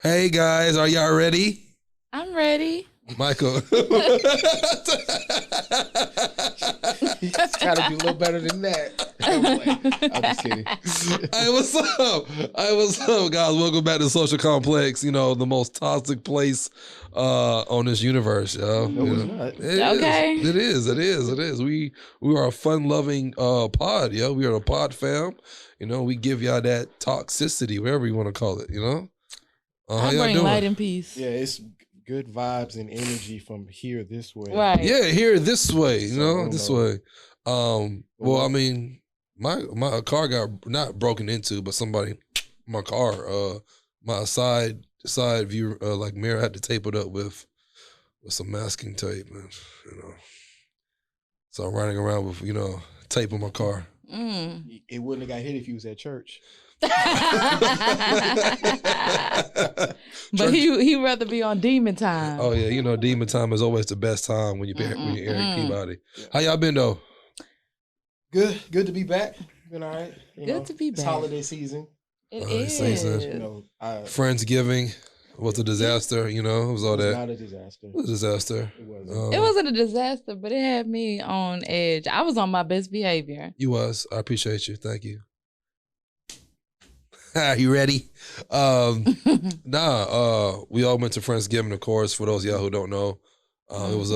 Hey guys, are y'all ready? I'm ready. Michael. It's gotta be a little better than that. I'm just kidding. Hey, what's up? Hey, what's up, guys? Welcome back to Social Complex. You know, the most toxic place on this universe, yo. No, You it's know? not. Okay. It is. We are a fun-loving pod, yo. We are a pod fam. You know, we give y'all that toxicity, whatever you want to call it, you know? How I y'all bring doing? light and peace. Yeah, it's good vibes and energy from here this way. Right. Yeah, here this way, you So, know, I don't this know. way. Well, I mean, my car got not broken into, but my car, my side view, like mirror, had to tape it up with some masking tape, and you know, so I'm riding around with tape on my car. Mm. It wouldn't have got hit if you was at church. But he rather be on demon time. Oh yeah, you know, demon time is always the best time when you're Eric Peabody. Yeah. How y'all been though? Good to be back. Been all right. Good to be It's back. holiday season. It It's is. season. You know, Friendsgiving was a disaster. You know, it was all it's that. not a disaster. It was a disaster. It wasn't. It wasn't a disaster, but it had me on edge. I was on my best behavior. You was. I appreciate you. Thank you. You ready? We all went to Friendsgiving, of course, for those of y'all who don't know. It was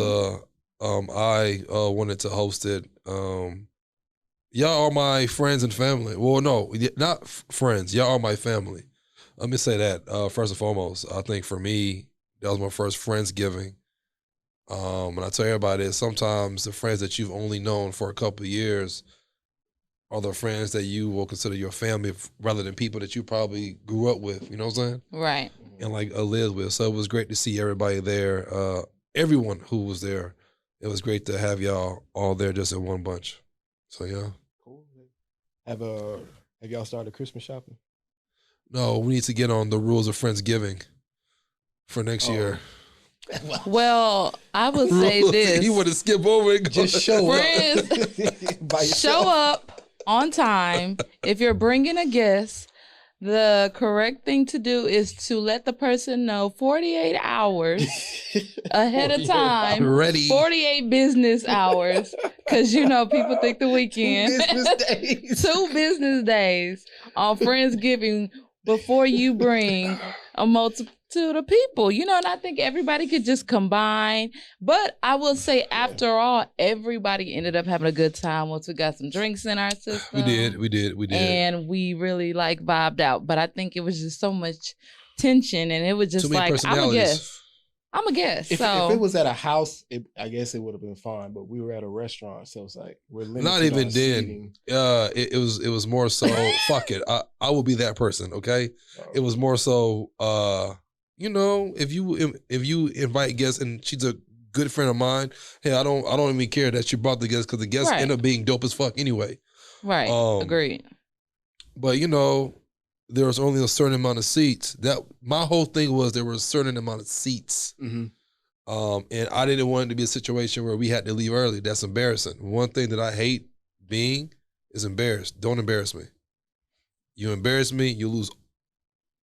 I wanted to host it. Y'all are my friends and family. Well, no, not friends. Y'all are my family. Let me say that, first and foremost. I think for me, that was my first Friendsgiving. And I tell everybody this, sometimes the friends that you've only known for a couple of years are the friends that you will consider your family rather than people that you probably grew up with, you know what I'm saying? Right. And like lived with. So it was great to see everybody there, everyone who was there. It was great to have y'all all there just in one bunch. So yeah. Cool. Have y'all started Christmas shopping? No, we need to get on the rules of Friendsgiving for next year. Well, I would say this. You want to skip over it? Just show Friends, up. By yourself. show up on time. If you're bringing a guest, the correct thing to do is to let the person know 48 hours ahead of 48 time. Ready. 48 business hours. Because, you know, people think the weekend. Business days. 2 business days on Friendsgiving before you bring a multitude of people, you know, and I think everybody could just combine. But I will say, after all, everybody ended up having a good time once we got some drinks in our system. We did. And we really like vibed out. But I think it was just so much tension, and it was just Too many like, personalities. I'm a guest. If So it was at a house, I guess it would have been fine. But we were at a restaurant, so it's like we're limited. Not even on then. seating. It was more so fuck it. I will be that person, okay? It was more so you know, if you invite guests and she's a good friend of mine, hey, I don't even care that you brought the guests because the guests Right. end up being dope as fuck anyway. right. Agreed. But you know, there was only a certain amount of seats. That my whole thing was there was a certain amount of seats. Mhm. And I didn't want it to be a situation where we had to leave early. That's embarrassing. One thing that I hate being is embarrassed. Don't embarrass me. You embarrass me, you lose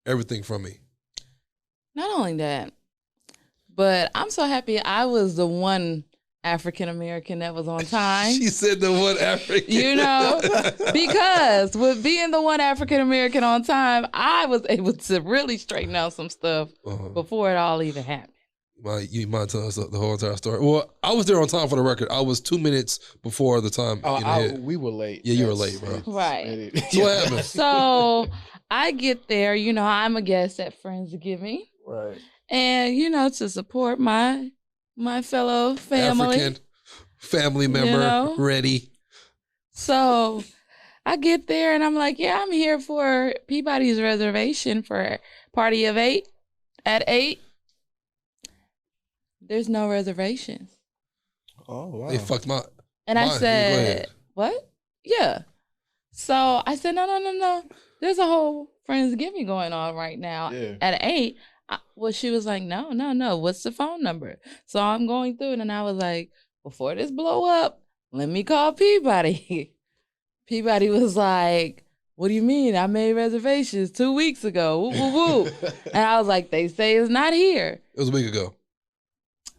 everything from me. Not only that, but I'm so happy I was the one African American that was on time. She said the one African. You know, because with being the one African American on time, I was able to really straighten out some stuff before it all even happened. You mind telling us the whole entire story? Well, I was there on time for the record. I was 2 minutes before the time. We were late. Yeah, you were late, bro. Right. So what happened? So I get there, you know, I'm a guest at Friendsgiving. Right. And, you know, to support my fellow family. African family member, know? ready. So I get there and I'm like, yeah, I'm here for Peabody's reservation for party of 8 at 8. There's no reservations. Oh wow. They fucked my. And I Mine. Go said, ahead. what? Yeah. So I said, no. There's a whole Friendsgiving going on right now at 8. Well, she was like, no. What's the phone number? So I'm going through it, and I was like, before this blow up, let me call Peabody. Peabody was like, what do you mean? I made reservations 2 weeks ago. Woo, woo, woo. And I was like, they say it's not here. It was a week ago.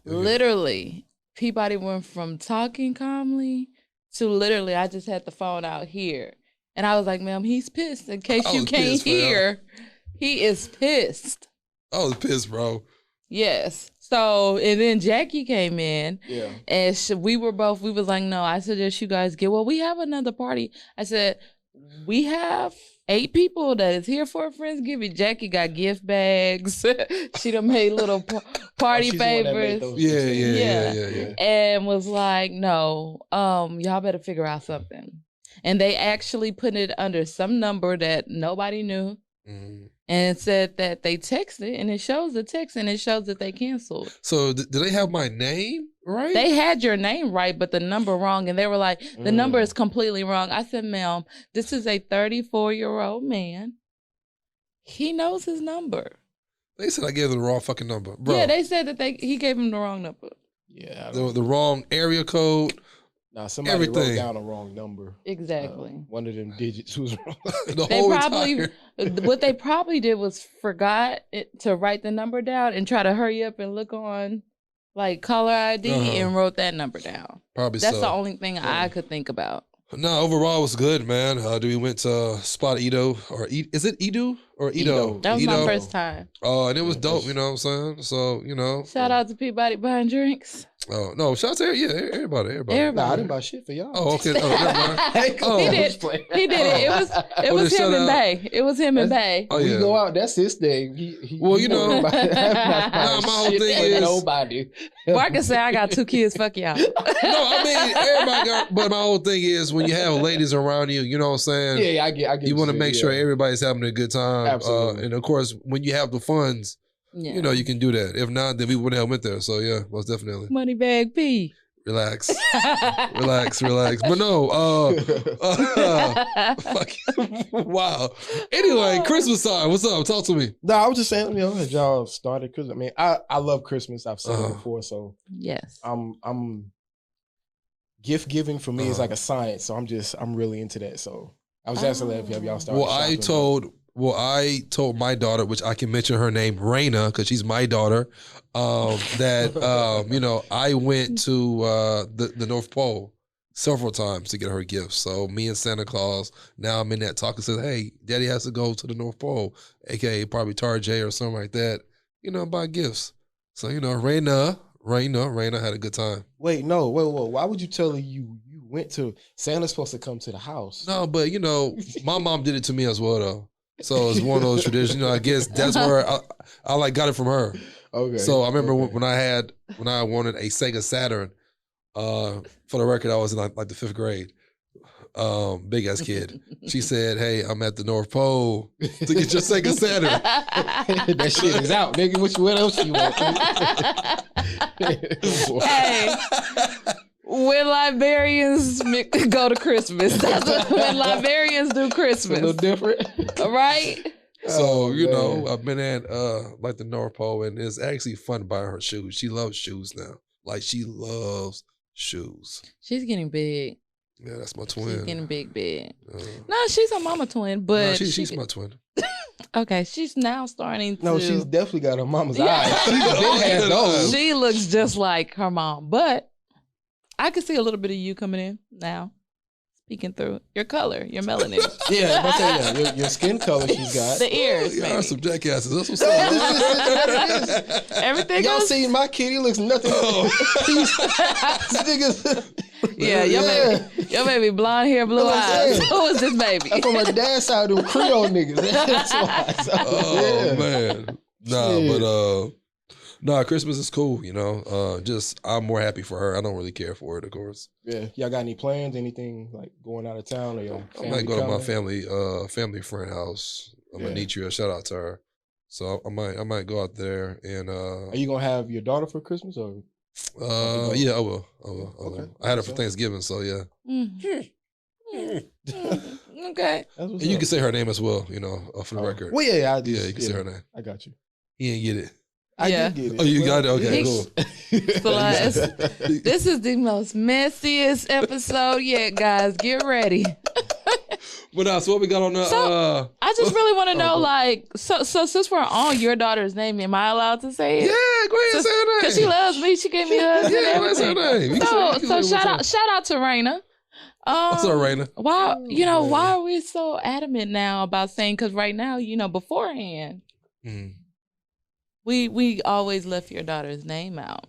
Okay. Literally, Peabody went from talking calmly to literally, I just had the phone out here. And I was like, ma'am, he's pissed. In case you can't hear, he is pissed. I was pissed, bro. Yes. So, and then Jackie came in. Yeah. And we was like, no, I suggest you guys we have another party. I said, we have 8 people that is here for a Friendsgiving. Jackie got gift bags. She done made little party favors. Yeah. And was like, no, y'all better figure out something. And they actually put it under some number that nobody knew. Mm-hmm. And said that they texted, and it shows the text, and it shows that they canceled. So do they have my name right? They had your name right, but the number wrong. And they were like, the number is completely wrong. I said, ma'am, this is a 34-year-old man. He knows his number. They said I gave them the wrong fucking number. Bro. Yeah, they said that he gave him the wrong number. Yeah. The wrong area code. Nah, somebody wrote down the wrong number. Exactly. One of them digits was wrong. What they probably did was forgot to write the number down and try to hurry up and look on like caller ID and wrote that number down. Probably That's the only thing I could think about. No, overall it was good, man. We went to Spot Edo, is it Edo or Edo? That was my first time. Oh, and it was dope, you know what I'm saying? So, you know. Shout out to Peabody buying drinks. Oh, no, shout out to everybody. Nah, I didn't buy shit for y'all. Oh, okay. Oh, never mind. He did it. It was him and Bay. It was him and Bay. Oh, yeah. We go out, that's his thing. Well, you know. My whole thing is. Nobody. Marcus said, I got 2 kids, fuck y'all. No, I mean, everybody got, but my whole thing is when you have ladies around you, you know what I'm saying? Yeah, I get you want to make sure everybody's having a good time. Absolutely. And of course, when you have the funds, you know, you can do that. If not, then we wouldn't have went there. So yeah, most definitely. Money bag P. Relax. relax. But no, fuck. Wow. Anyway, Christmas time. What's up? Talk to me. No, I was just saying, you know, as y'all started, because I mean, I love Christmas. I've said it before, so yes, I'm gift giving for me is like a science, so I'm really into that. So I was asking if y'all started. Well, I told my daughter, which I can mention her name, Raina, because she's my daughter, that, you know, I went to the North Pole several times to get her gifts. So me and Santa Claus, now I'm in that talk and says, hey, Daddy has to go to the North Pole, a.k.a. probably Tarjay or something like that, you know, buy gifts. So, you know, Raina had a good time. Wait, why would you tell her you went to, Santa's supposed to come to the house? No, but, you know, my mom did it to me as well, though. So it's one of those traditions. You know, I guess that's where I like got it from her. Okay. So I remember when I wanted a Sega Saturn. For the record, I was in like the 5th grade. Big ass kid. She said, "Hey, I'm at the North Pole to get your Sega Saturn." That shit is out, nigga. What else you want? Hey. When Liberians go to Christmas, that's when Liberians do Christmas. A little different, right? So you know, I've been at like the North Pole, and it's actually fun buying her shoes. She loves shoes now. Like she loves shoes. She's getting big. Yeah, that's my twin. She's getting big. No, she's a mama twin, but no, she's my twin. Okay, she's now starting to. No, she's definitely got her mama's eyes. She's been had those. She looks just like her mom, but I can see a little bit of you coming in now, speaking through your color, your melanin. Yeah, but yeah, your skin color she's got. The ears, Y'all are some jackasses. That's what's up. Everything y'all see my kid, he looks nothing. Yeah, your baby blonde hair, blue eyes. Who is this baby? I'm from my dad's side of them Creole niggas. That's why. So, man. Nah, Christmas is cool, you know. Just I'm more happy for her. I don't really care for it, of course. Yeah. Y'all got any plans? Anything like going out of town or your family? I might go to my family friend house. I'm gonna need you. Shout out to her. So I might go out there and Are you gonna have your daughter for Christmas or yeah, I will. Okay. I had her for Thanksgiving, so yeah. Okay. And you can say her name as well, you know, for the record. Well, yeah, I do. Yeah, you can say her name. I got you. He didn't get it. I did get it. Oh, you got it? Okay, cool. This is the most messiest episode yet, guys. Get ready. But now, so what we got on the? So, I just really want to know, like, so since we're on your daughter's name, am I allowed to say it? Yeah, go ahead and say her name. Because she loves me. She gave me hugs. Yeah, and go ahead and say her everything. name. You can So say shout out to Raina. What's up, Raina? Why why are we so adamant now about saying? Because right now, beforehand, we always left your daughter's name out,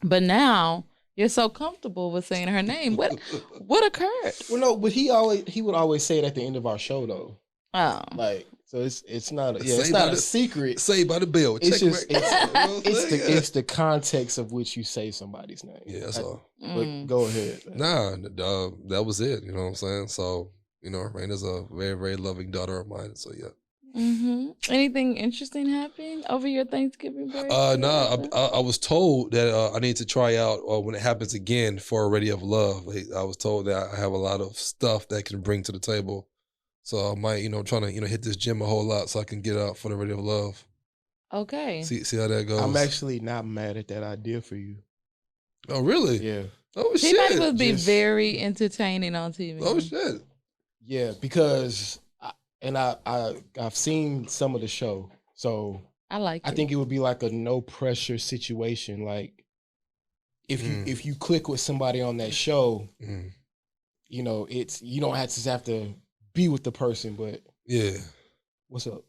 but now you're so comfortable with saying her name. What occurred? Well, no, but he would always say it at the end of our show though. Oh, like so it's not a secret. Say by the bell. It's just it's the context of which you say somebody's name. Yeah, that's all. But go ahead. Nah, that was it. You know what I'm saying? So Raina's a very, very loving daughter of mine. So yeah. Anything interesting happened over your Thanksgiving break? No, I was told that I need to try out when it happens again for a Ready of Love. I was told that I have a lot of stuff that I can bring to the table. So I might, trying to, hit this gym a whole lot so I can get out for the Ready of Love. Okay. See how that goes. I'm actually not mad at that idea for you. Oh, really? Yeah. Oh, shit. He might would be very entertaining on TV. Oh, shit. Yeah, because I've seen some of the show, so I think it would be like a no pressure situation. Like if you click with somebody on that show, it's you don't have to be with the person, but yeah. What's up?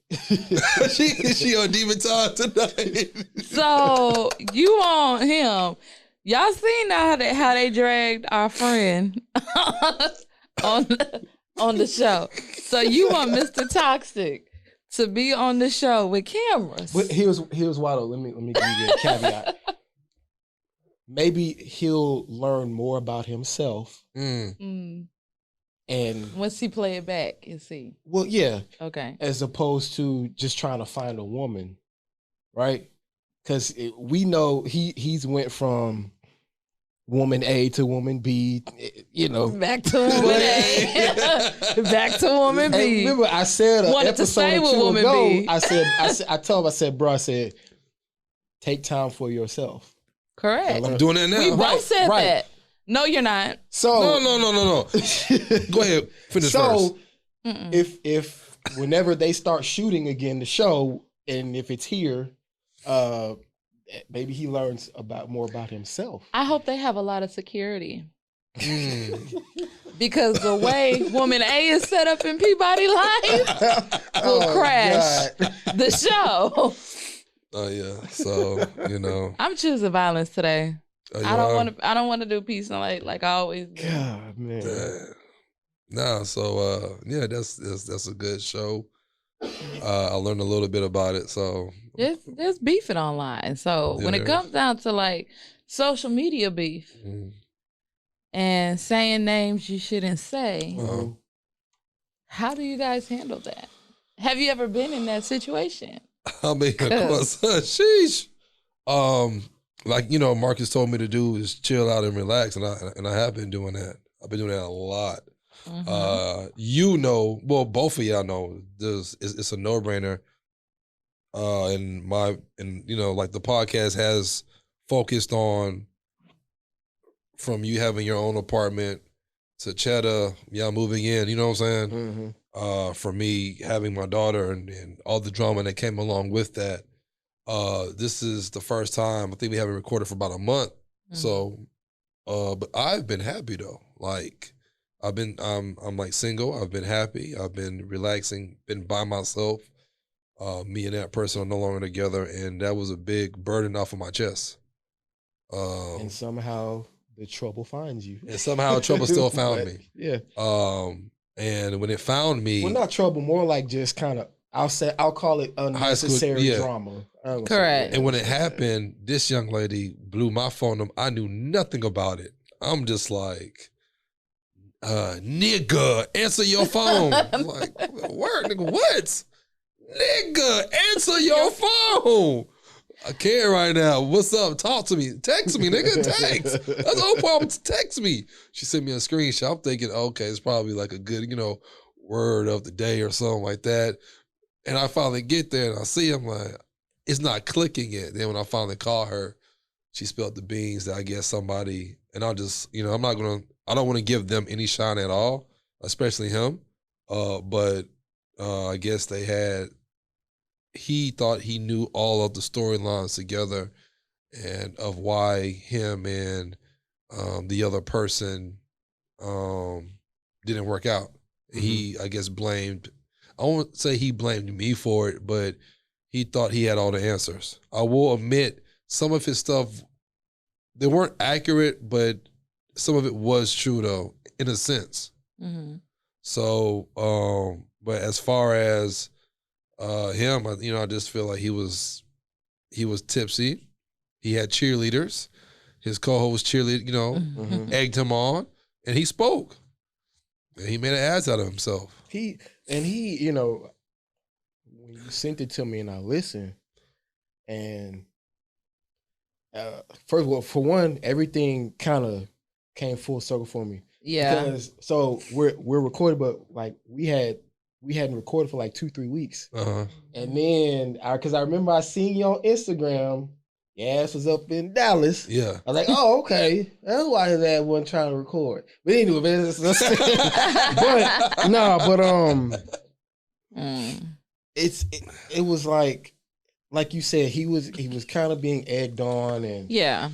she on Demon Time tonight. So you want him? Y'all seen how they dragged our friend on the show. So you want Mr. Toxic to be on the show with cameras. But here's why though. Let me give you a caveat. Maybe he'll learn more about himself. And once he play it back, you see. Well, yeah. Okay. As opposed to just trying to find a woman, right? Because we know he's went from woman A to woman B, back to woman A, back to woman B. And remember, I said an wanted to stay with woman ago, B. I told him, bro, take time for yourself. Correct. I'm doing that now. We both said that. No, you're not. So no. Go ahead. Finish first. So if whenever they start shooting again the show, and if it's here, maybe he learns more about himself. I hope they have a lot of security. Because the way woman A is set up in Peabody Life will crash the show. Oh yeah. So, I'm choosing violence today. I don't want to do peace and like I always do. God, man. Nah, so that's a good show. I learned a little bit about it. So there's beefing online. So when it comes down to like social media beef and saying names you shouldn't say, how do you guys handle that? Have you ever been in that situation? I mean, of course, sheesh. Like Marcus told me to do is chill out and relax, and I have been doing that. I've been doing that a lot. Well, both of y'all know it's a no-brainer. And like the podcast has focused on from you having your own apartment to Cheddar, y'all moving in. You know what I'm saying? For me having my daughter and all the drama that came along with that. This is the first time I think we haven't recorded for about a month. So, but I've been happy though. Like I'm like single. I've been happy. I've been relaxing, been by myself. Me and that person are no longer together. And that was a big burden off of my chest. And somehow the trouble finds you. And somehow trouble still found me. Yeah. And when it found me. Well, not trouble, more like just kind of, I'll call it unnecessary drama. Correct. And when it happened, this young lady blew my phone up. I knew nothing about it. I'm just like, nigga, answer your phone. I'm like, word, nigga, what? Nigga, answer your phone. I can't right now. What's up? Talk to me. Text me, nigga. Text. That's the whole problem. Text me. She sent me a screenshot. I'm thinking, okay, it's probably like a good, word of the day or something like that. And I finally get there and I see him like, it's not clicking yet. Then when I finally call her, she spilled the beans that I guess somebody, and I'll just, I don't want to give them any shine at all. especially him. But I guess he thought he knew all of the storylines together and of why him and the other person didn't work out. Mm-hmm. He, I guess, I won't say he blamed me for it, but he thought he had all the answers. I will admit some of his stuff, they weren't accurate, but some of it was true though, in a sense. Mm-hmm. So, but as far as him, I just feel like he was tipsy. He had cheerleaders. His co-host cheerleader, egged him on, and he spoke. And he made an ass out of himself. He, when you sent it to me and I listened, and first of all, for one, everything kind of came full circle for me. Yeah. Because so we're recorded, but like we hadn't recorded for like 2-3 weeks. Uh-huh. And then because I remember I seen you on Instagram. Your ass was up in Dallas. Yeah. I was like, oh, okay. That's why his ass wasn't trying to record. But anyway, it was like you said, he was kind of being egged on, and yeah,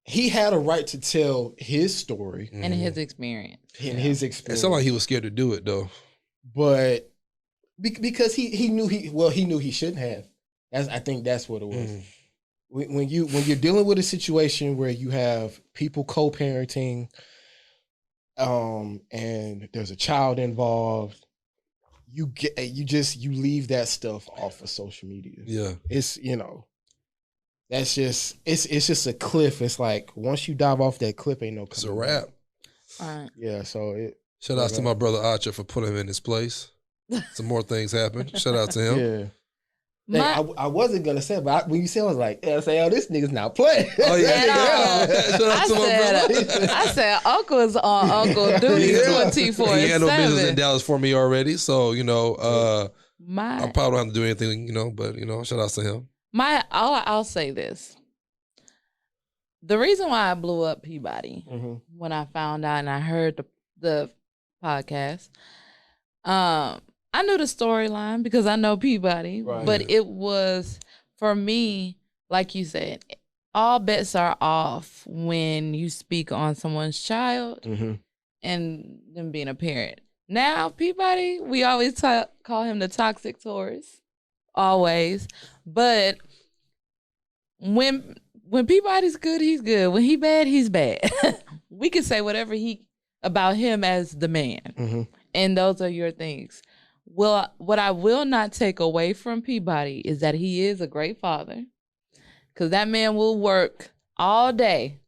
he had a right to tell his story and his experience. It sounded like he was scared to do it though. But because he knew he shouldn't have. I think that's what it was. Mm. When you're dealing with a situation where you have people co-parenting, and there's a child involved, you leave that stuff off of social media. Yeah, it's that's just it's just a cliff. It's like once you dive off that cliff, ain't no. It's a wrap. All right. Yeah. So shout out to my brother Archer for putting him in his place. Some more things happen. Shout out to him. Yeah. I wasn't gonna say it, but when you said, I was like, I say, oh, this nigga's not playing. Oh yeah, I said, Uncle is on Uncle duty 24/7. He had no business in Dallas for me already, so I probably don't have to do anything, but shout out to him. I'll say this: the reason why I blew up Peabody when I found out and I heard the podcast, I knew the storyline because I know Peabody, right. But it was, for me, like you said, all bets are off when you speak on someone's child and them being a parent. Now, Peabody, we always call him the toxic Taurus, always. But when Peabody's good, he's good. When he bad, he's bad. We can say whatever about him as the man, and those are your things. Well, what I will not take away from Peabody is that he is a great father, because that man will work all day,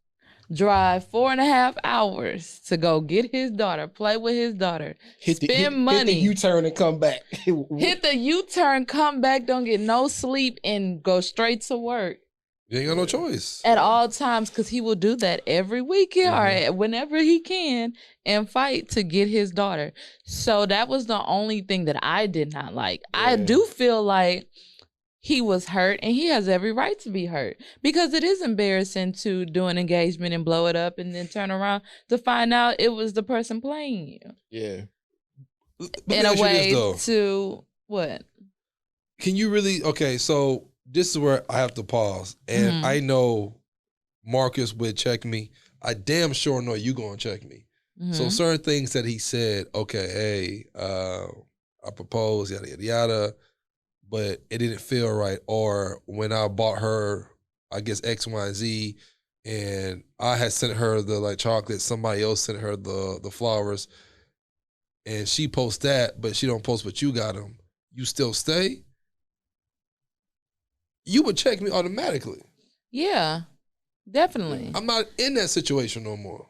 drive 4.5 hours to go get his daughter, play with his daughter, spend money. Hit the U-turn and come back. Hit the U-turn, come back, don't get no sleep, and go straight to work. You ain't got no choice. At all times, because he will do that every weekend or whenever he can and fight to get his daughter. So that was the only thing that I did not like. Yeah. I do feel like he was hurt, and he has every right to be hurt, because it is embarrassing to do an engagement and blow it up and then turn around to find out it was the person playing you. Yeah. In a way to what? Can you really, okay, so this is where I have to pause. And I know Marcus would check me. I damn sure know you gonna check me. So certain things that he said, okay, hey, I proposed, yada, yada, yada, but it didn't feel right. Or when I bought her, I guess X, Y, and Z, and I had sent her the chocolate, somebody else sent her the flowers, and she posts that, but she don't post what you got them. You still stay? You would check me automatically. Yeah, definitely. I'm not in that situation no more.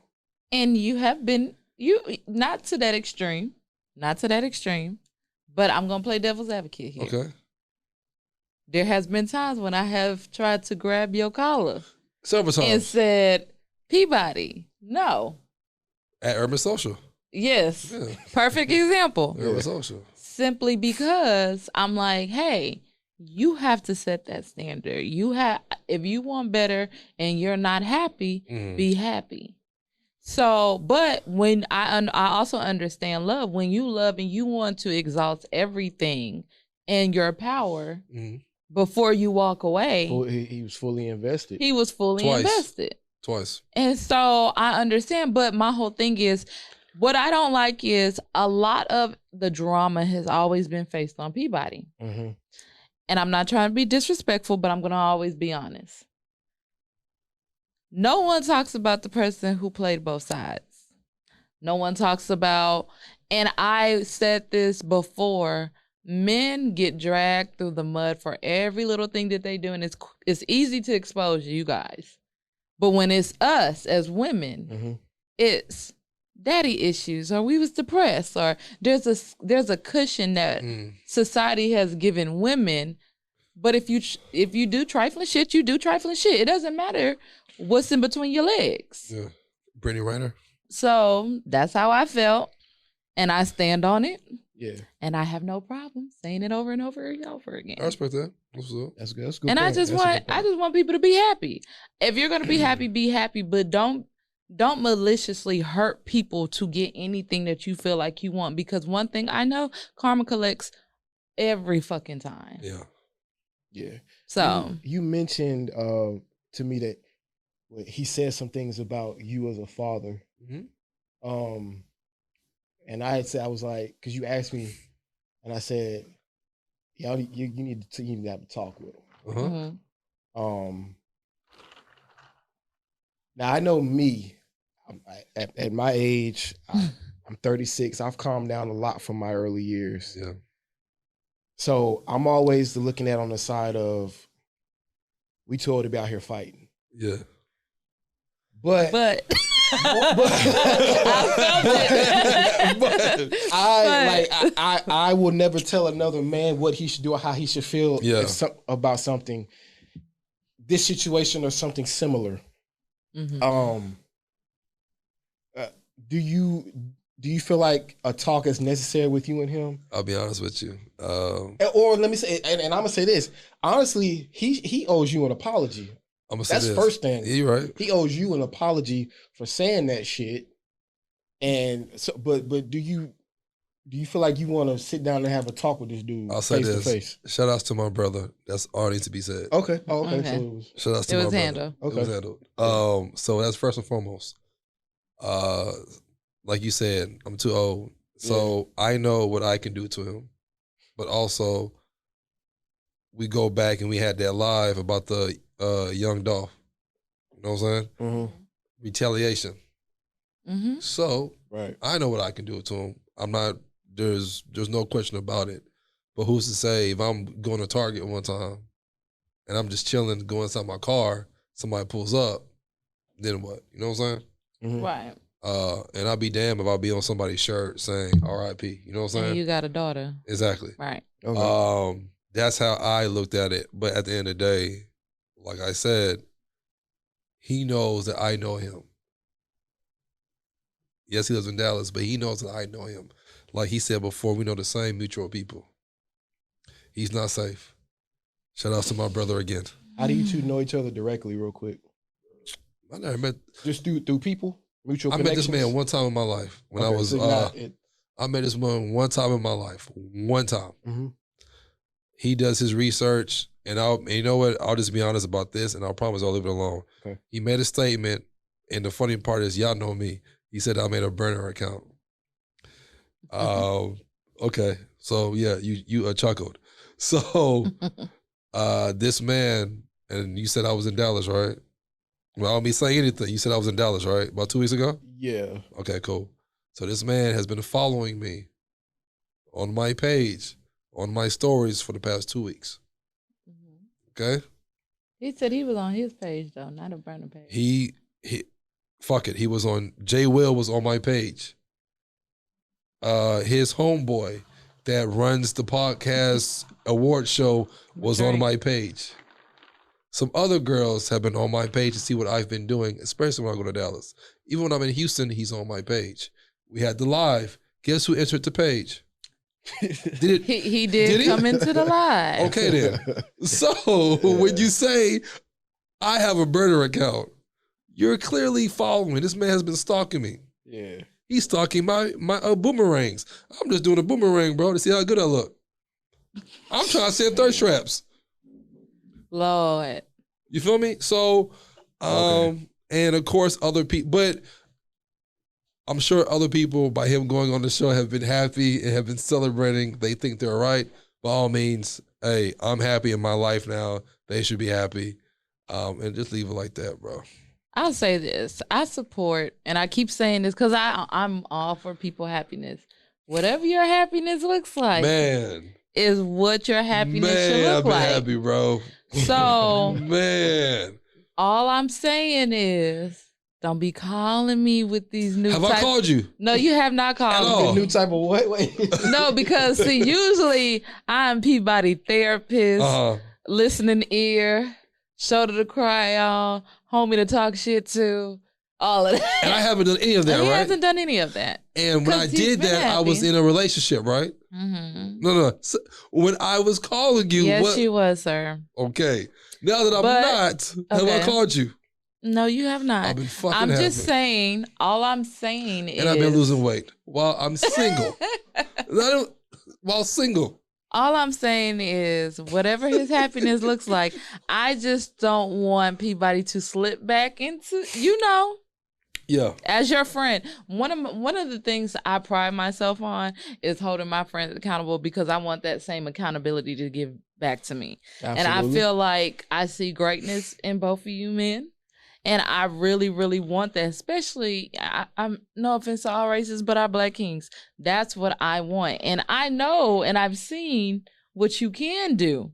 And you have been, not to that extreme, but I'm going to play devil's advocate here. Okay. There has been times when I have tried to grab your collar. Several times. And said, Peabody, no. At Urban Social. Yes. Yeah. Perfect example. Urban Social. Simply because I'm like, hey, you have to set that standard. If you want better and you're not happy, be happy. So, but when I also understand love. When you love and you want to exalt everything in your power before you walk away. He was fully invested. He was fully invested. Twice. And so I understand, but my whole thing is, what I don't like is a lot of the drama has always been faced on Peabody. And I'm not trying to be disrespectful, but I'm going to always be honest. No one talks about the person who played both sides. No one talks about, and I said this before, men get dragged through the mud for every little thing that they do, and it's easy to expose you guys. But when it's us as women, it's daddy issues, or we was depressed, or there's a cushion that society has given women. But if you do trifling shit, you do trifling shit. It doesn't matter what's in between your legs. Yeah, Brittany Renner. So that's how I felt, and I stand on it. Yeah, and I have no problem saying it over and over and over again. I respect that. That's good. That's good. And I just want people to be happy. If you're gonna be happy, but don't maliciously hurt people to get anything that you feel like you want. Because one thing I know, karma collects every fucking time. Yeah. Yeah. So you mentioned to me that he said some things about you as a father. And I had said, I was like, because you asked me, and I said, yeah, you need to have a talk with him. Now I know me. At my age, I'm 36. I've calmed down a lot from my early years. Yeah. So I'm always looking at on the side of, we too old to be out here fighting. Yeah. But I will never tell another man what he should do or how he should feel about something, this situation or something similar. Do you feel like a talk is necessary with you and him? I'll be honest with you. Or let me say, and I'm gonna say this. Honestly, he owes you an apology. I'm gonna say that's this. First thing. Yeah, you're right. He owes you an apology for saying that shit. And so, but do you feel like you want to sit down and have a talk with this dude? I'll say face this. To face? Shout outs to my brother. That's all needs to be said. Okay. Oh, okay. So shout outs to my brother. Handled. Okay. It was handled. So that's first and foremost. Like you said, I'm too old. So I know what I can do to him. But also, we go back and we had that live about the young Dolph. You know what I'm saying? Retaliation. So I know what I can do to him. I'm not, there's no question about it. But who's to say if I'm going to Target one time and I'm just chilling, going inside my car, somebody pulls up, then what? You know what I'm saying? Right. And I'll be damned if I'll be on somebody's shirt saying R.I.P. You know what I'm saying? And you got a daughter. Exactly. Right. Okay. That's how I looked at it. But at the end of the day, like I said, he knows that I know him. Yes, he lives in Dallas, but he knows that I know him. Like he said before, we know the same mutual people. He's not safe. Shout out to my brother again. How do you two know each other directly, real quick? I never met. Just through people? Mutual connections? I met this man one time in my life. When I was, I met this man one time in my life. One time. He does his research, and you know what? I'll just be honest about this, and I promise I'll leave it alone. Okay. He made a statement, and the funny part is, y'all know me. He said I made a burner account. Okay, so yeah, you chuckled. So this man, and you said I was in Dallas, right? Well, I don't be saying anything. You said I was in Dallas, right? About 2 weeks ago? Yeah. Okay, cool. So this man has been following me on my page, on my stories for the past 2 weeks. Okay? He said he was on his page, though, not a burner page. He fuck it. He was on, Jay Will was on my page. His homeboy that runs the podcast award show was on my page. Some other girls have been on my page to see what I've been doing, especially when I go to Dallas. Even when I'm in Houston, he's on my page. We had the live. Guess who entered the page? He did come into the live. Okay then. So when you say I have a burner account, you're clearly following me. This man has been stalking me. Yeah. He's stalking my boomerangs. I'm just doing a boomerang, bro, to see how good I look. I'm trying to send thirst traps. Lord. You feel me? So, and of course, other people, but I'm sure other people, by him going on the show, have been happy and have been celebrating. They think they're right. By all means, hey, I'm happy in my life now. They should be happy. And just leave it like that, bro. I'll say this. I support, and I keep saying this because I'm all for people happiness. Whatever your happiness looks like, man, is what your happiness should look like. I've been happy, bro. So, man, all I'm saying is, don't be calling me with these new. Have I called you? No, you have not called me. New type of what? Wait. No, because see, usually I'm Peabody therapist, listening ear, shoulder to cry on, homie to talk shit to, all of that. And I haven't done any of that, right? He hasn't done any of that. And when I did that, I was in a relationship, right? Mm-hmm. No. So when I was calling you, yes, you was, sir. Okay. Now that I'm not, have I called you? No, you have not. I've been fucking I'm just saying, all I'm saying is... And I've been losing weight while I'm single. While single. All I'm saying is, whatever his happiness looks like, I just don't want Peabody to slip back into, Yeah. As your friend, one of the things I pride myself on is holding my friends accountable because I want that same accountability to give back to me. Absolutely. And I feel like I see greatness in both of you men. And I really, really want that, especially, I'm no offense to all races, but our Black kings. That's what I want. And I know, and I've seen what you can do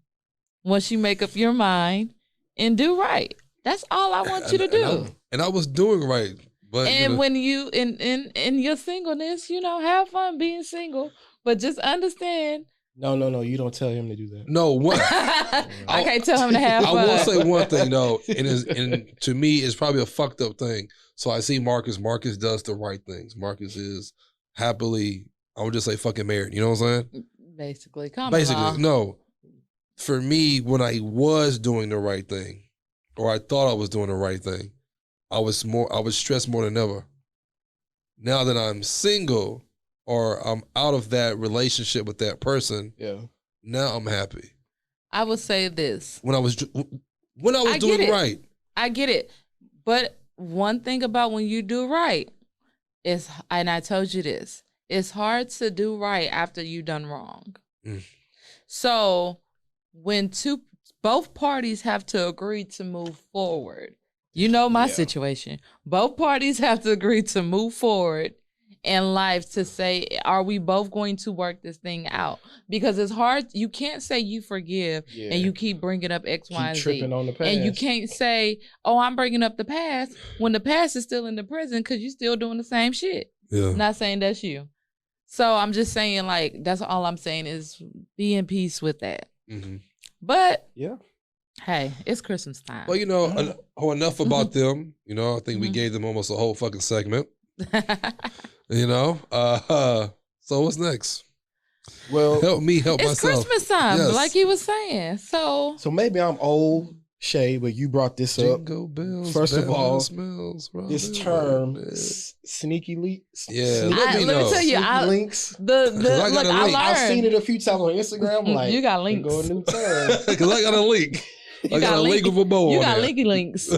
once you make up your mind and do right. That's all I want you to do. And I was doing right. But when you, in your singleness, have fun being single, but just understand. No, you don't tell him to do that. No, what? I can't tell him to have fun. I will say one thing though, and to me, it's probably a fucked up thing. So I see Marcus. Marcus does the right things. Marcus is happily, I would just say, fucking married. You know what I'm saying? Basically, no. For me, when I was doing the right thing, or I thought I was doing the right thing, I was stressed more than ever. Now that I'm single, or I'm out of that relationship with that person, now I'm happy. I would say this. When I was doing right. I get it. But one thing about when you do right is, and I told you this, it's hard to do right after you done wrong. Mm. So when both parties have to agree to move forward, my situation. Both parties have to agree to move forward in life to say, are we both going to work this thing out? Because it's hard. You can't say you forgive and you keep bringing up X, Y, and Z. Tripping on the past. And you can't say, oh, I'm bringing up the past when the past is still in the present because you're still doing the same shit. Yeah. Not saying that's you. So I'm just saying, like, that's all I'm saying is be in peace with that. Mm-hmm. But hey, it's Christmas time. Well, enough about them. I think we gave them almost a whole fucking segment. So what's next? Well, help me help it's myself. It's Christmas time, like he was saying. So maybe I'm old, Shay, but you brought this Jingle up. Bells, First of all, smells, this term, sneaky leaks. Yeah, let me tell you, links. I've seen it a few times on Instagram. Like, you got links. Go a new term because I got a link. I got a link with a bow on it. You got linky links.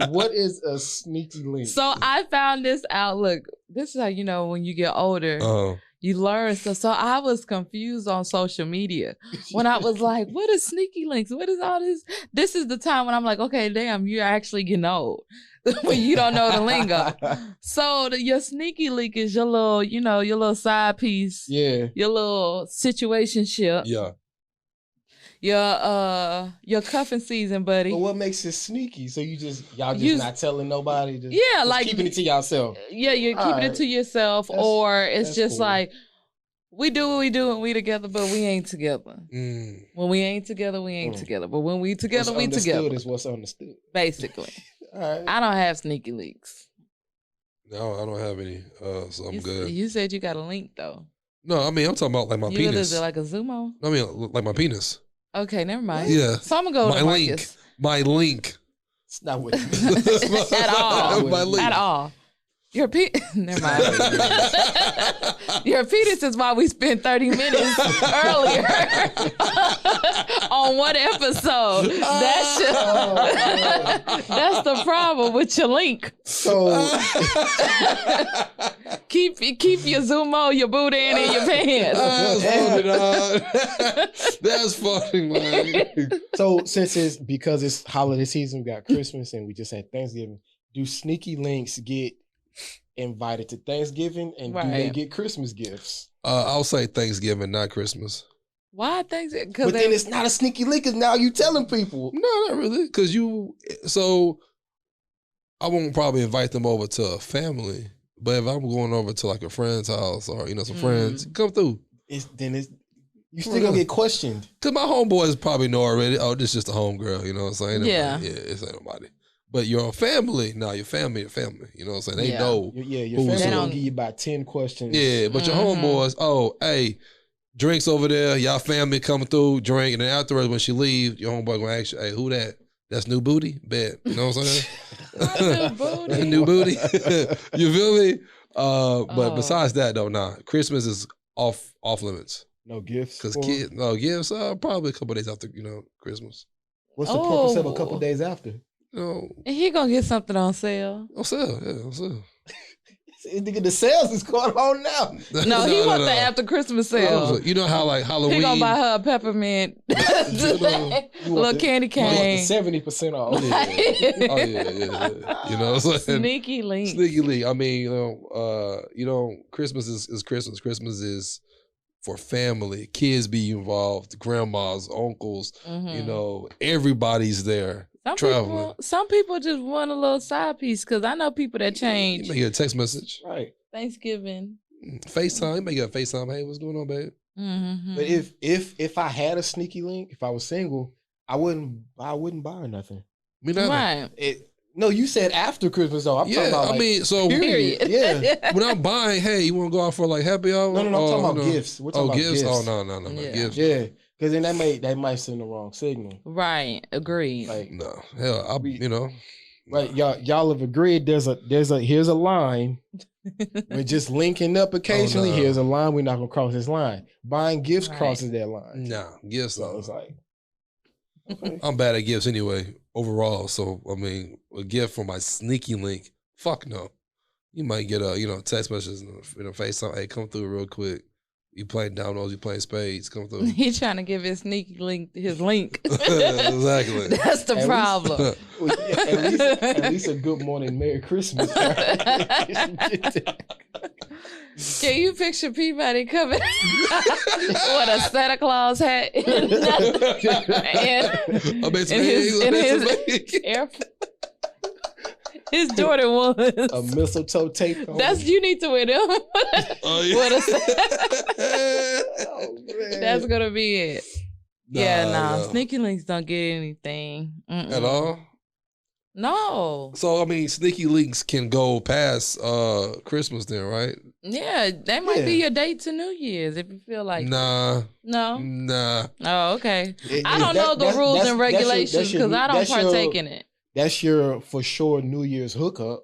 What is a sneaky link? So I found this out. Look, this is how when you get older, you learn stuff. So I was confused on social media when I was like, what is sneaky links? What is all this? This is the time when I'm like, okay, damn, you're actually getting old when you don't know the lingo. So your sneaky link is your little, your little side piece. Yeah. Your little situationship. Yeah. Your cuffing season, buddy. But what makes it sneaky? So y'all just not telling nobody? Just like keeping it to yourself. Yeah, you're keeping it to yourself, or it's just cool. Like we do what we do and we together, but we ain't together. Mm. When we ain't together, we ain't together. But when we together, we together. What's understood is what's understood. Basically. All right. I don't have sneaky leaks. No, I don't have any. So I'm good. You said you got a link though. No, I mean I'm talking about like my penis. Is it like a Zumo? I mean like my penis. Okay, never mind. Yeah. So I'm gonna go with Marcus. My link. It's not what at all. At all. Your penis. Never mind. Your penis is why we spent 30 minutes earlier on one episode. That's the problem with your link. So keep your Zumo, your booty, and in your pants. That's funny, man. So because it's holiday season, we got Christmas and we just had Thanksgiving. Do sneaky links get invited to Thanksgiving, and do they get Christmas gifts? I'll say Thanksgiving, not Christmas. Why Thanksgiving? But then it's not a sneaky link because now you telling people. No, not really. Because I won't probably invite them over to a family, but if I'm going over to like a friend's house or some friends, come through. You still gonna get questioned. Because my homeboys probably know already. Oh, this is just a homegirl. You know what I'm saying? Yeah, it's ain't nobody. But your family, your family. You know what I'm saying? They know. Your family gonna give you about 10 questions. Yeah, but your homeboys, hey, drinks over there, y'all family coming through, drink, and then afterwards when she leave, your homeboy gonna ask you, hey, who that? That's new booty? Bet. You know what I'm saying? New booty. You feel me? But besides that though, Christmas is off limits. No gifts? Because gifts probably a couple days after, Christmas. What's the purpose of a couple days after? He gonna get something on sale. On sale. The sales is going on now. No, he want the after Christmas sale. You know how like Halloween. He gonna buy her a peppermint, little candy cane. 70% off. Yeah. You know what I'm saying? Sneaky link. I mean, Christmas is Christmas. Christmas is for family. Kids be involved. Grandmas, uncles. Everybody's there. Some people just want a little side piece because I know people that change. You may get a text message. Right. Thanksgiving. FaceTime. You may get a FaceTime. Hey, what's going on, babe? Mm-hmm. But if I had a sneaky link, if I was single, I wouldn't buy her nothing. Me neither. Right. No, you said after Christmas though. I'm talking about period. Yeah. When I'm buying, hey, you want to go out for like happy hour? No, I'm talking about gifts. We're talking about gifts. Oh, no. Gifts. Yeah. Because then that might send the wrong signal. Right. Agreed. Like, no. Hell, Right. Y'all have agreed here's a line. We're just linking up occasionally. Here's a line. We're not gonna cross this line. Buying gifts crosses that line. Nah, gifts. So it's like, okay. I'm bad at gifts anyway, overall. So I mean, a gift from my sneaky link, fuck no. You might get a text message FaceTime. Hey, come through real quick. You playing dominoes, you playing spades, come through. He trying to give his sneaky link his link. Exactly. That's the problem. At least a good morning, Merry Christmas. Can you picture Peabody coming with a Santa Claus hat and his Jordan ones. A mistletoe tape on. You need to wear them. Oh, yeah. That's gonna be it. Sneaky links don't get anything. At all? No. So I mean, sneaky links can go past Christmas then, right? Yeah, that might be your date to New Year's if you feel like. Nah. No. Nah. Oh, okay. I don't know the rules and regulations because I don't partake in it. That's your for sure New Year's hookup.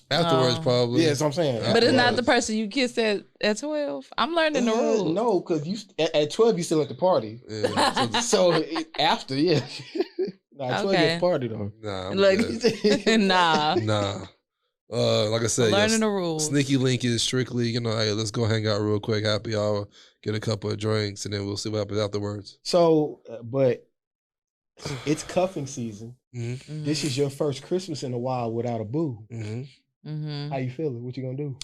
Afterwards, probably. Yeah, that's what I'm saying. But it's not the person you kissed at 12. I'm learning the rules. No, because at 12 you still at the party. Yeah. So after, yeah. Nah, 12 at the party though. Nah. Nah. Like I said, learning the rules. Sneaky link is strictly, hey, let's go hang out real quick, happy hour, get a couple of drinks, and then we'll see what happens afterwards. So, but it's cuffing season. Mm-hmm. This is your first Christmas in a while without a boo. Mm-hmm. Mm-hmm. How you feeling? What you gonna do?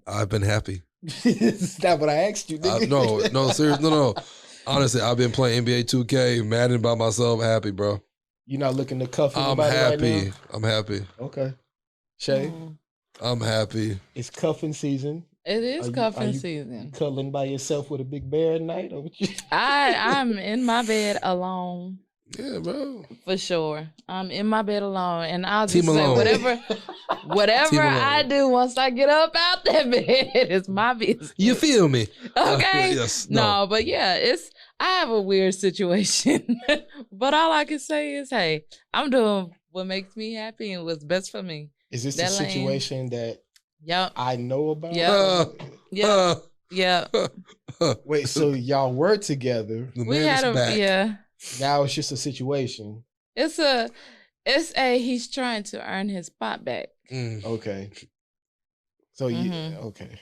I've been happy. That's not what I asked you. No, seriously, no. Honestly, I've been playing NBA 2K, Madden by myself, happy, bro. You're not looking to cuff anybody right now? I'm happy. Okay. Shay? I'm happy. It's cuffing season. It is cuffing season. Cuddling by yourself with a big bear at night? Or I'm in my bed alone. Yeah, bro. For sure. I'm in my bed alone. And I'll just say whatever I do once I get up out that bed, it's my business. You feel me? Okay. Yes. No, but yeah, I have a weird situation. But all I can say is, hey, I'm doing what makes me happy and what's best for me. Is this a situation that I know about? Yeah. Wait, so y'all were together. We had back. Now it's just a situation. It's he's trying to earn his spot back. Okay. So okay.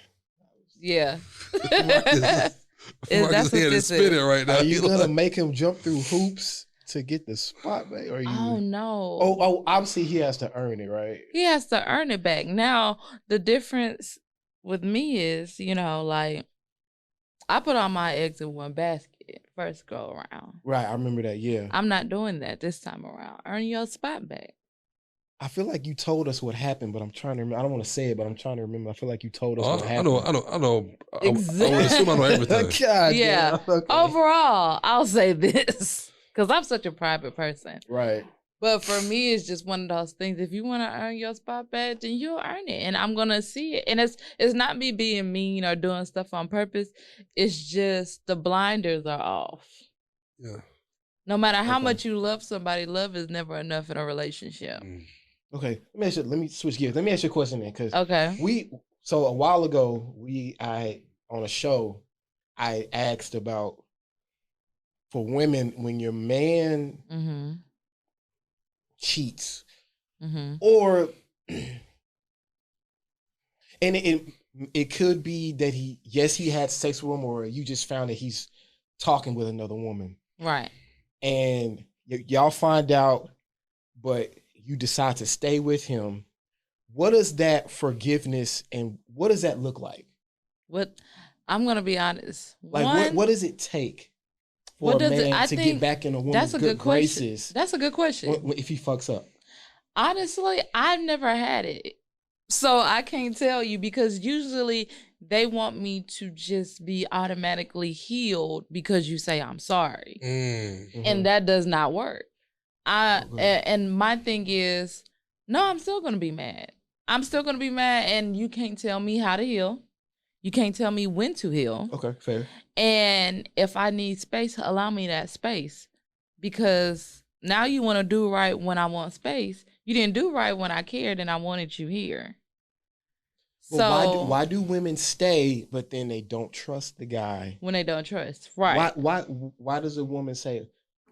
Yeah. Marcus is spinning right now. Are you gonna make him jump through hoops to get the spot back? Or are you? Oh no. Oh, obviously he has to earn it, right? He has to earn it back. Now the difference with me is, like I put all my eggs in one basket first go around. Right, I remember that. Yeah. I'm not doing that this time around. Earn your spot back. I feel like you told us what happened, but I'm trying to remember. I don't want to say it, but I'm trying to remember. I feel like you told us what happened. I know. Exactly. I would assume I know everything. God, yeah. Okay. Overall, I'll say this because I'm such a private person. Right. But for me, it's just one of those things. If you want to earn your spot back, then you'll earn it, and I'm gonna see it. And it's not me being mean or doing stuff on purpose. It's just the blinders are off. Yeah. No matter how much you love somebody, love is never enough in a relationship. Okay, let me switch gears. Let me ask you a question then, because so a while ago on a show, I asked about for women when your man cheats, or and it could be that he had sex with him, or you just found that he's talking with another woman, right? And y'all find out, but you decide to stay with him. What is that forgiveness and what does that look like? I'm gonna be honest. Like what does it take for a man to get back in a woman's good graces? That's a good question. If he fucks up. Honestly, I've never had it. So I can't tell you because usually they want me to just be automatically healed because you say I'm sorry. And that does not work. And my thing is, no, I'm still going to be mad. I'm still going to be mad, and you can't tell me how to heal. You can't tell me when to heal. Okay, fair. And if I need space, allow me that space. Because now you want to do right when I want space. You didn't do right when I cared and I wanted you here. Well, so why do women stay, but then they don't trust the guy? When they don't trust, right. Why does a woman say,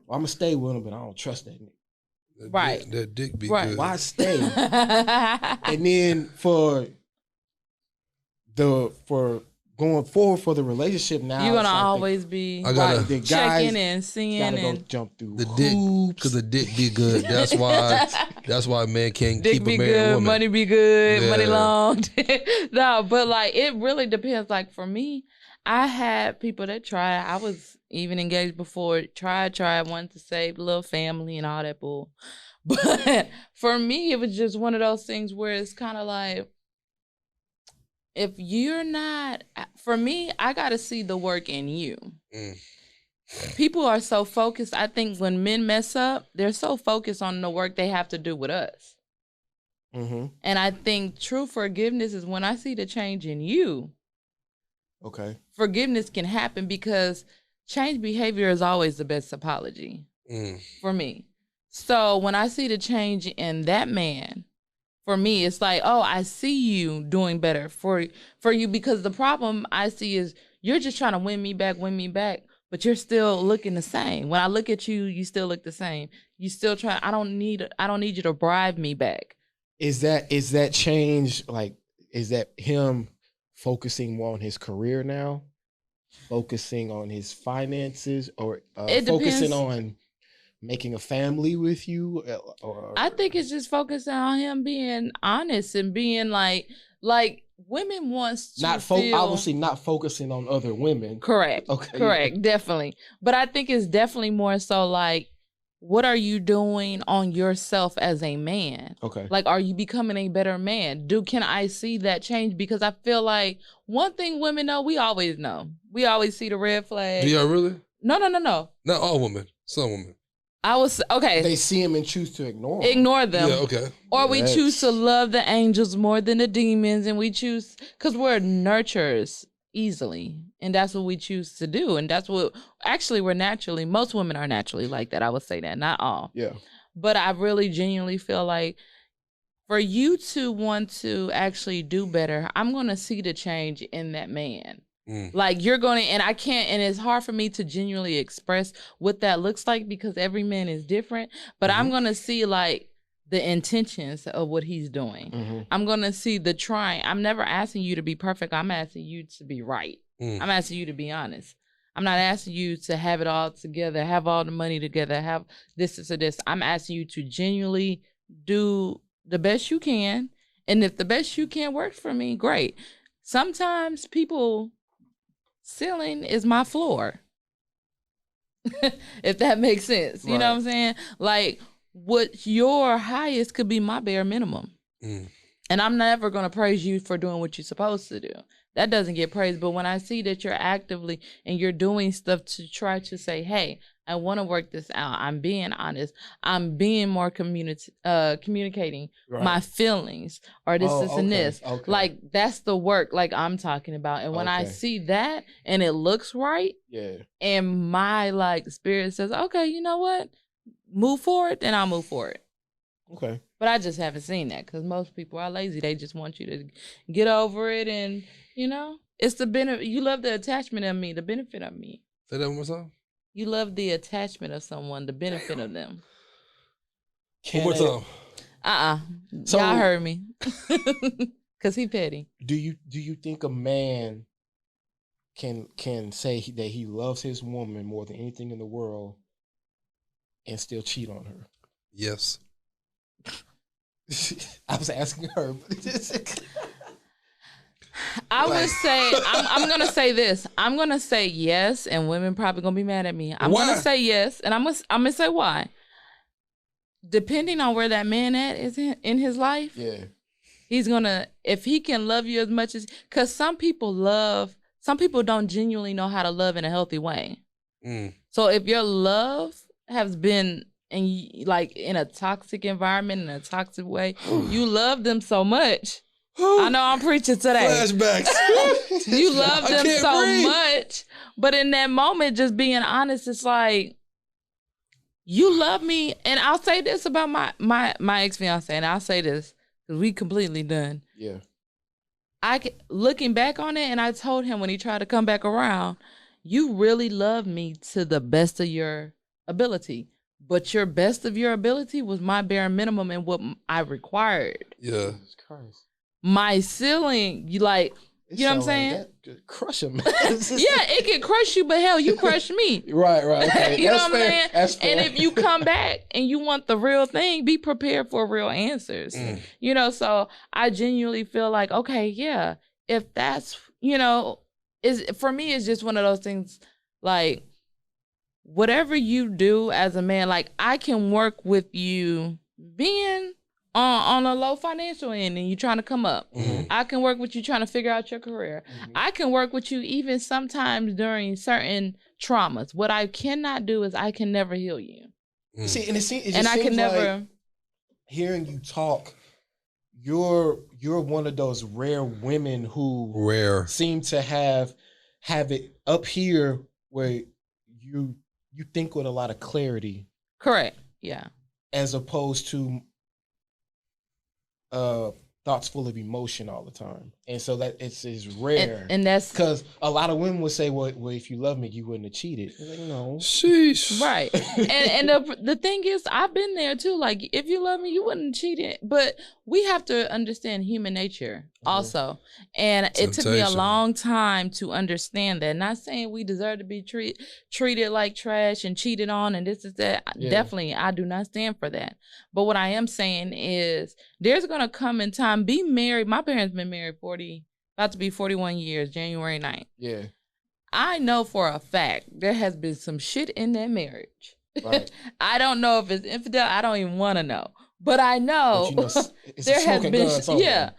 well, I'm going to stay with him, but I don't trust that nigga? Right. That dick be good. Why stay? And then for going forward for the relationship now, you're gonna always be checking and seeing and jump through the dick because the dick be good. That's why men can't dick keep be a married good, woman. money be good, money long. No, but like it really depends. Like for me, I had people that tried. I was even engaged before. Tried, wanted to save the little family and all that bull. But for me, it was just one of those things where it's kind of like, if you're not, for me, I got to see the work in you. People are so focused. I think when men mess up, they're so focused on the work they have to do with us. And I think true forgiveness is when I see the change in you. Okay. Forgiveness can happen because change behavior is always the best apology for me. So when I see the change in that man, for me, it's like, oh, I see you doing better for you, because the problem I see is you're just trying to win me back, but you're still looking the same. When I look at you, you still look the same. You still try. I don't need you to bribe me back. Is that change, like, is that him focusing more on his career now, focusing on his finances, or focusing on making a family with you? Or I think it's just focusing on him being honest and being like women wants to obviously not focusing on other women. Correct. Okay. Correct. Definitely. But I think it's definitely more so like, what are you doing on yourself as a man? Okay. Like, are you becoming a better man? Can I see that change? Because I feel like one thing women know, we always know. We always see the red flag. Do y'all really? No. Not all women. Some women. They see him and choose to ignore them. Ignore them. Yeah, okay. Or we choose to love the angels more than the demons, and we choose, because we're nurturers easily, and that's what we choose to do, and that's what, actually, most women are naturally like that. I would say that, not all. Yeah. But I really genuinely feel like for you to want to actually do better, I'm going to see the change in that man. Like you're going to, and I can't, and it's hard for me to genuinely express what that looks like because every man is different, but I'm going to see like the intentions of what he's doing. I'm going to see the trying. I'm never asking you to be perfect. I'm asking you to be right. I'm asking you to be honest. I'm not asking you to have it all together, have all the money together, have this or this. I'm asking you to genuinely do the best you can. And if the best you can works for me, great. Sometimes people ceiling is my floor. If that makes sense. You know what I'm saying? Like what your highest could be my bare minimum. And I'm never going to praise you for doing what you're supposed to do. That doesn't get praised. But when I see that you're actively and you're doing stuff to try to say, hey, I want to work this out. I'm being honest. I'm being more communicating my feelings or this, and this. Like, that's the work like I'm talking about. And when I see that and it looks right and my like spirit says, okay, you know what? Move forward, then I'll move forward. Okay. But I just haven't seen that because most people are lazy. They just want you to get over it and, you know, it's the benefit. You love the attachment of me, the benefit of me. Say that one more time. You love the attachment of someone, the benefit of them. One more time. So, y'all heard me. Because he petty. Do you think a man can say that he loves his woman more than anything in the world and still cheat on her? Yes. I was asking her. I would say, I'm going to say this. I'm going to say yes, and women probably going to be mad at me. I'm going to say yes, and I'm going to say why. Depending on where that man is in his life, he's going to, if he can love you as much as, because some people don't genuinely know how to love in a healthy way. So if your love has been in a toxic environment, in a toxic way, you love them so much. I know I'm preaching today. Flashbacks. You love them so much, but in that moment, just being honest, it's like, you love me. And I'll say this about my ex-fiance, and I'll say this, because we completely done. Yeah. Looking back on it, and I told him when he tried to come back around, you really love me to the best of your ability. But your best of your ability was my bare minimum and what I required. Yeah. My ceiling, you know what I'm saying? Crush him. Yeah, it can crush you, but hell, you crush me. Right. Okay. You know what I'm saying? That's fair. And if you come back and you want the real thing, be prepared for real answers. You know, so I genuinely feel like, okay, yeah, if that's, you know, for me, it's just one of those things like, whatever you do as a man, like I can work with you being on a low financial end and you trying to come up. I can work with you trying to figure out your career. I can work with you even sometimes during certain traumas. What I cannot do is I can never heal you. See, and it seems like hearing you talk, you're one of those rare women who seem to have it up here where you think with a lot of clarity. Correct. Yeah. As opposed to thoughts full of emotion all the time. And so that it's rare. And that's because a lot of women would say, well, if you love me, you wouldn't have cheated. Like, no. Sheesh. Right. and the thing is, I've been there too. Like, if you love me, you wouldn't cheat it. But we have to understand human nature also. And it took me a long time to understand that. Not saying we deserve to be treated like trash and cheated on and this is that. Yeah. Definitely, I do not stand for that. But what I am saying is there's going to come in time, be married. My parents been married about to be 41 years, January 9th. Yeah. I know for a fact there has been some shit in that marriage. Right. I don't know if it's infidel. I don't even want to know. But I know, it's there has been, yeah.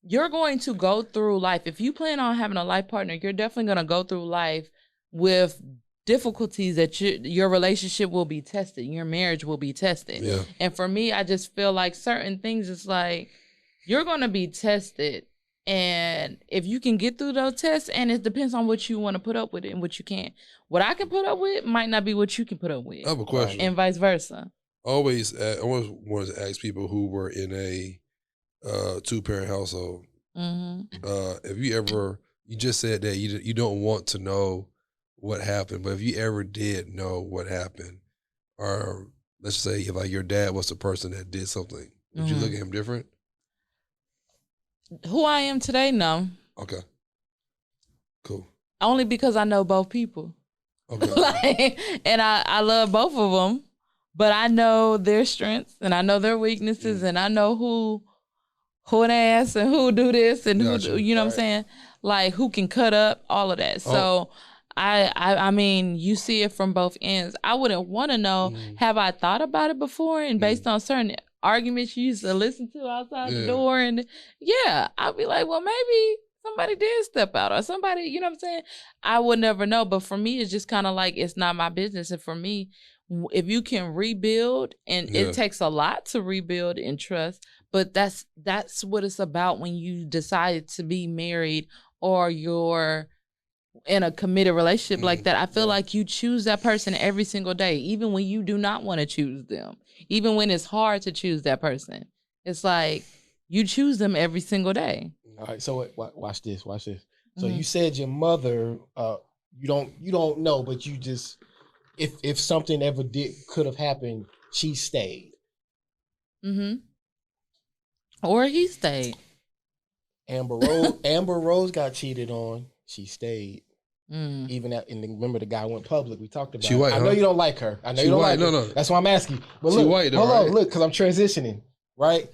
You're going to go through life. If you plan on having a life partner, you're definitely going to go through life with difficulties that your relationship will be tested. Your marriage will be tested. Yeah. And for me, I just feel like certain things, it's like, you're going to be tested. And if you can get through those tests, and it depends on what you want to put up with and what you can't. What I can put up with might not be what you can put up with. I have a question. And vice versa. always wanted to ask people who were in a 2-parent household. If you just said that you don't want to know what happened, but if you ever did know what happened, or let's say if like your dad was the person that did something, would you look at him different? Who I am today, no. Okay. Cool. Only because I know both people. Okay. And I love both of them, but I know their strengths and I know their weaknesses and I know who an ass and who do this and who, you know what I'm saying? Like who can cut up, all of that. So I mean, you see it from both ends. I wouldn't want to know, have I thought about it before? And based on certain arguments you used to listen to outside the door, and I'd be like, well, maybe somebody did step out or somebody, you know what I'm saying? I would never know. But for me, it's just kind of like, it's not my business. And for me, if you can rebuild, and it takes a lot to rebuild and trust, but that's what it's about when you decide to be married or you're in a committed relationship like that. I feel like you choose that person every single day, even when you do not want to choose them, even when it's hard to choose that person. It's like you choose them every single day. All right, so watch this. So you said your mother, you don't know, but you just, if something ever could have happened, she stayed. Or he stayed. Amber Rose got cheated on. She stayed. Even and remember the guy went public. We talked about. She white. I know you don't like her. I know you don't like her. No. That's why I'm asking. But she look, white though, hold on, right? look, because I'm transitioning, right?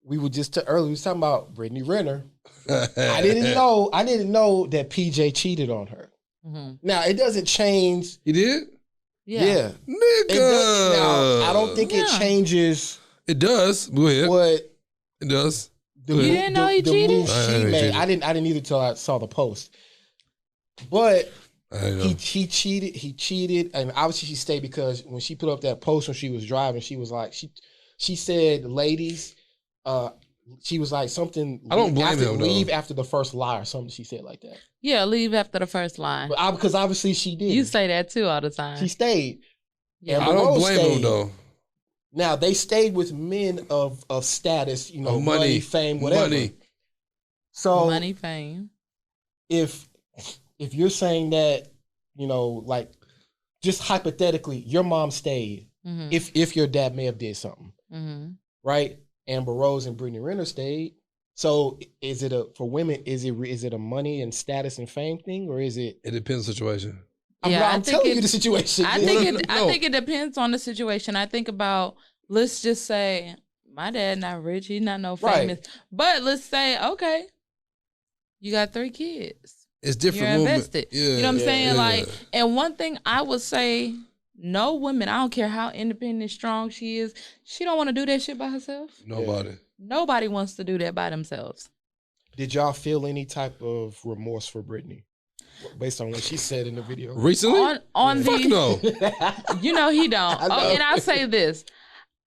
We were just earlier. We was talking about Brittany Renner. I didn't know that PJ cheated on her. Now it doesn't change. He did? Yeah. Nigga. Now I don't think it changes. It does. Go ahead. What it does. You didn't know he cheated? She made. I didn't either till I saw the post. But he cheated, and obviously she stayed because when she put up that post when she was driving, she was like, she said, ladies, she was like something. I don't blame him. Leave after the first lie or something. She said like that. Yeah, leave after the first lie. Because obviously she did. You say that too all the time. She stayed. Yeah, I don't blame him though. Now they stayed with men of status, you know, money, fame, whatever. Money. So money, fame. If you're saying that, you know, like just hypothetically, your mom stayed, if your dad may have did something, right? Amber Rose and Brittany Renner stayed. So is it for women? Is it a money and status and fame thing, or is it? It depends on the situation. I'm telling you the situation. I think it depends on the situation. I think about, let's just say my dad not rich, he's not no famous, but let's say, okay, you got 3 kids. It's different. You're invested. You know what I'm saying? Yeah. Like, and one thing I would say, no woman, I don't care how independent, strong she is, she don't want to do that shit by herself. Nobody wants to do that by themselves. Did y'all feel any type of remorse for Brittany? Based on what she said in the video. Recently? On Fuck no. You know he don't. And I'll say this.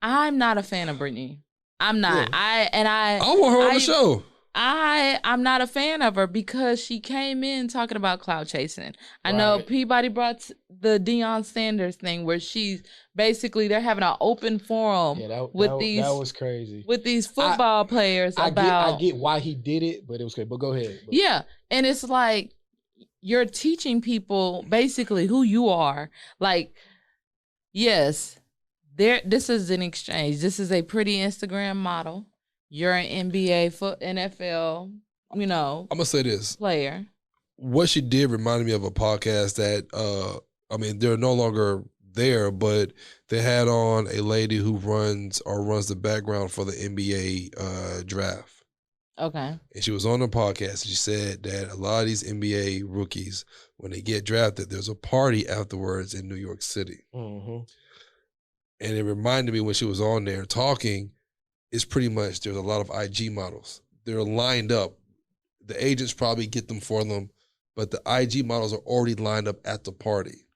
I'm not a fan of Brittany. I'm not. I want her on the show. I'm not a fan of her because she came in talking about clout chasing. I know Peabody brought the Deion Sanders thing where she's basically, they're having an open forum that was crazy. With these football players I get why he did it, but it was crazy. But go ahead. Yeah. And it's like, you're teaching people basically who you are. Like, yes, this is an exchange. This is a pretty Instagram model. You're an NBA, NFL, you know. I'm going to say this. Player. What she did reminded me of a podcast that, they're no longer there, but they had on a lady who runs the background for the NBA draft. Okay. And she was on the podcast and she said that a lot of these NBA rookies, when they get drafted, there's a party afterwards in New York City. And it reminded me when she was on there talking, it's pretty much there's a lot of IG models. They're lined up. The agents probably get them for them, but the IG models are already lined up at the party.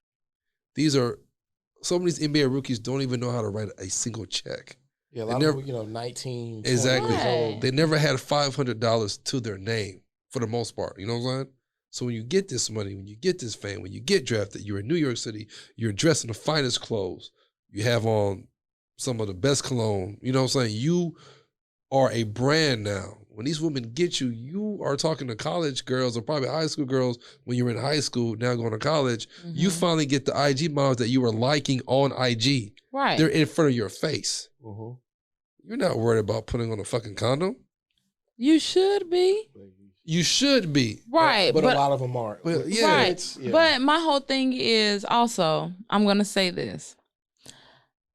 Some of these NBA rookies don't even know how to write a single check. Yeah, a lot of them, 19, 20 exactly. years old. They never had $500 to their name for the most part. You know what I'm saying? So when you get this money, when you get this fame, when you get drafted, you're in New York City, you're dressed in the finest clothes. You have on some of the best cologne. You know what I'm saying? You are a brand now. When these women get you, you are talking to college girls or probably high school girls when you were in high school, now going to college. Mm-hmm. You finally get the IG models that you were liking on IG. Right. They're in front of your face. Mm-hmm. You're not worried about putting on a fucking condom. You should be. You should be. Right. But a lot of them aren't. But, yeah. Right. Yeah. But my whole thing is also, I'm going to say this.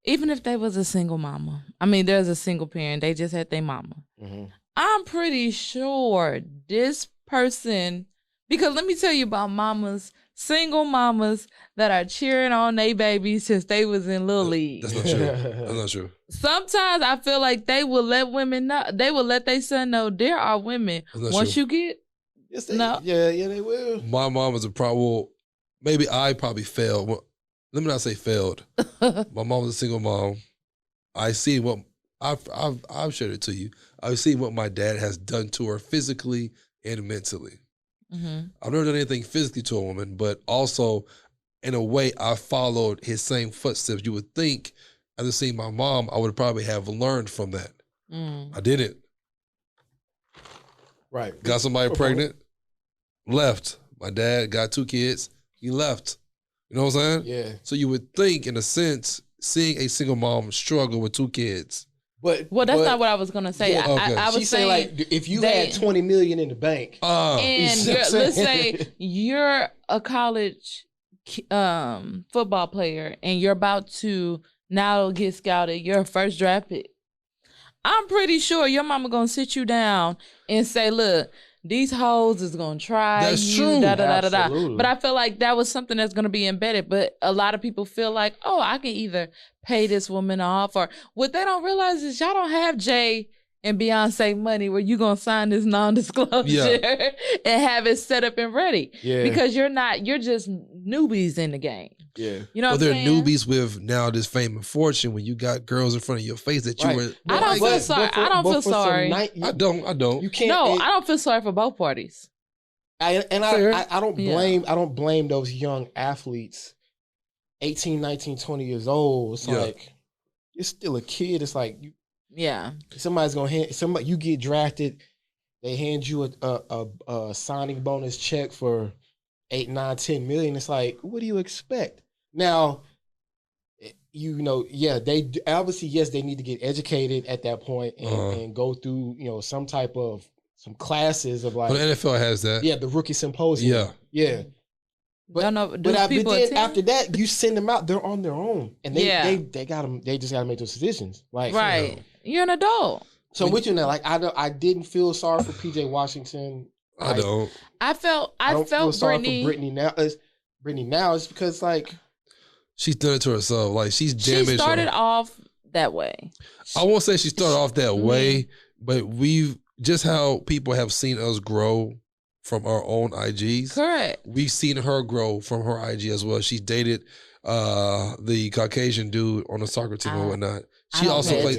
Even if they was a single mama, I mean, there's a single parent, they just had their mama. Mm-hmm. I'm pretty sure this person, because let me tell you about mamas, single mamas that are cheering on their babies since they was in Little League. That's not true. That's not true. Sometimes I feel like they will let women know, they will let their son know there are women. Once you get, yes, no. Yeah, they will. My mom was a problem. Well, maybe I probably failed. Well, let me not say failed. My mom was a single mom. I see what I've shared it to you. I've seen what my dad has done to her physically and mentally. Mm-hmm. I've never done anything physically to a woman, but also in a way I followed his same footsteps. You would think after seeing my mom, I would probably have learned from that. I didn't. Right. Got somebody pregnant, left. My dad got 2 kids, he left. You know what I'm saying? Yeah. So you would think, in a sense, seeing a single mom struggle with 2 kids. That's not what I was gonna say. Yeah, I was saying like, if you had $20 million in the bank, and let's say you're a college football player, and you're about to now get scouted, you're a first draft pick. I'm pretty sure your mama gonna sit you down and say, "Look, these hoes is gonna try that's you, true. da da da da da." But I feel like that was something that's gonna be embedded. But a lot of people feel like, oh, I can either pay this woman off, or what they don't realize is y'all don't have Jay and Beyonce money where you gonna sign this non-disclosure and have it set up and ready. Yeah. Because you're just newbies in the game. Yeah. You know what I'm they're saying? newbies with now this fame and fortune when you got girls in front of your face that you were. I don't feel sorry. I don't feel sorry. I don't. You can't. No, I don't feel sorry for both parties. I don't blame I don't blame those young athletes, 18, 19, 20 years old. It's like you're still a kid. It's like somebody's gonna you get drafted, they hand you a signing bonus check for 8, 9, 10 million. It's like, what do you expect? Now, they obviously, yes, they need to get educated at that point and go through, some type of some classes of like. Well, the NFL has that. Yeah, the rookie symposium. Yeah. But then after that, you send them out. They're on their own, and they got them. They just got to make those decisions. Like, you're an adult. So with you now, like I didn't feel sorry for PJ Washington. I don't. I felt feel sorry for Brittany now. Brittany now is because like she's done it to herself. Like she's damaged. She started off that way. I won't say she started off that way, but we've just how people have seen us grow from our own IGs. Correct. We've seen her grow from her IG as well. She dated the Caucasian dude on the soccer team and whatnot. She also played.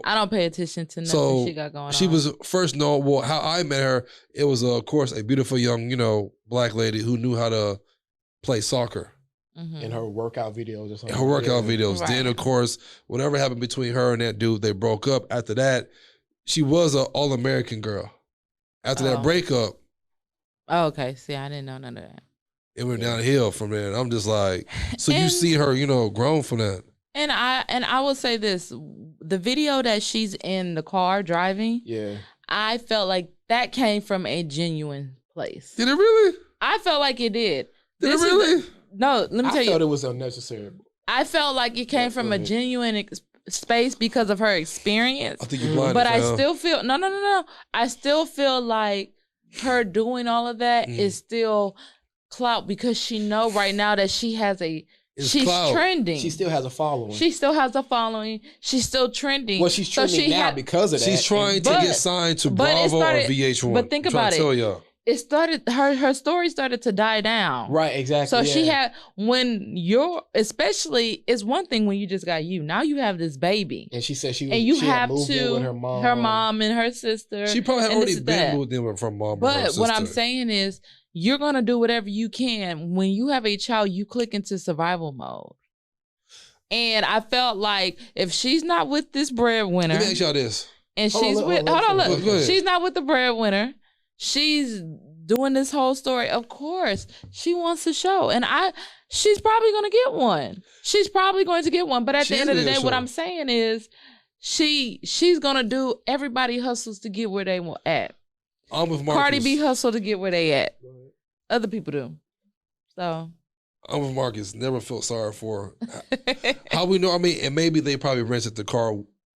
I don't pay attention to nothing she got going on. She was first known. Well, how I met her, it was of course a beautiful young, black lady who knew how to play soccer. Mm-hmm. In her workout videos or something. Her workout videos. Right. Then of course, whatever happened between her and that dude, they broke up. After that, she was an All-American girl. After that breakup. Oh, okay. See, I didn't know none of that. It went downhill from there. And I'm just like, so you see her, grown from that. And I will say this, the video that she's in the car driving, I felt like that came from a genuine place. Did it really? I felt like it did. Did it really? No, let me tell you. I thought it was unnecessary. I felt like it came from a genuine space because of her experience. I think you're blind. But I still feel, no. I still feel like her doing all of that is still clout because she know right now that she has she's clout. Trending. She still has a following. She still has a following. She's still trending. Well, she's trending now because of that. She's trying to get signed to Bravo or VH1. But think about it. It started, her story started to die down. Right, exactly. So she had, especially, it's one thing when you just got now you have this baby. And she said she had moved in with her mom and her sister. She probably had already been moved in with her mom or her sister. But what I'm saying is, you're going to do whatever you can. When you have a child, you click into survival mode. And I felt like if she's not with this breadwinner, let me ask y'all this. And she's she's not with the breadwinner. She's doing this whole story. Of course, she wants a show, and she's probably going to get one. She's probably going to get one. But at the end of the day, what I'm saying is, she's going to do. Everybody hustles to get where they want at. I'm with Marcus. Cardi B hustle to get where they at. Other people do. So. I'm with Marcus. Never felt sorry for her. How we know? I mean, and maybe they probably rented the car.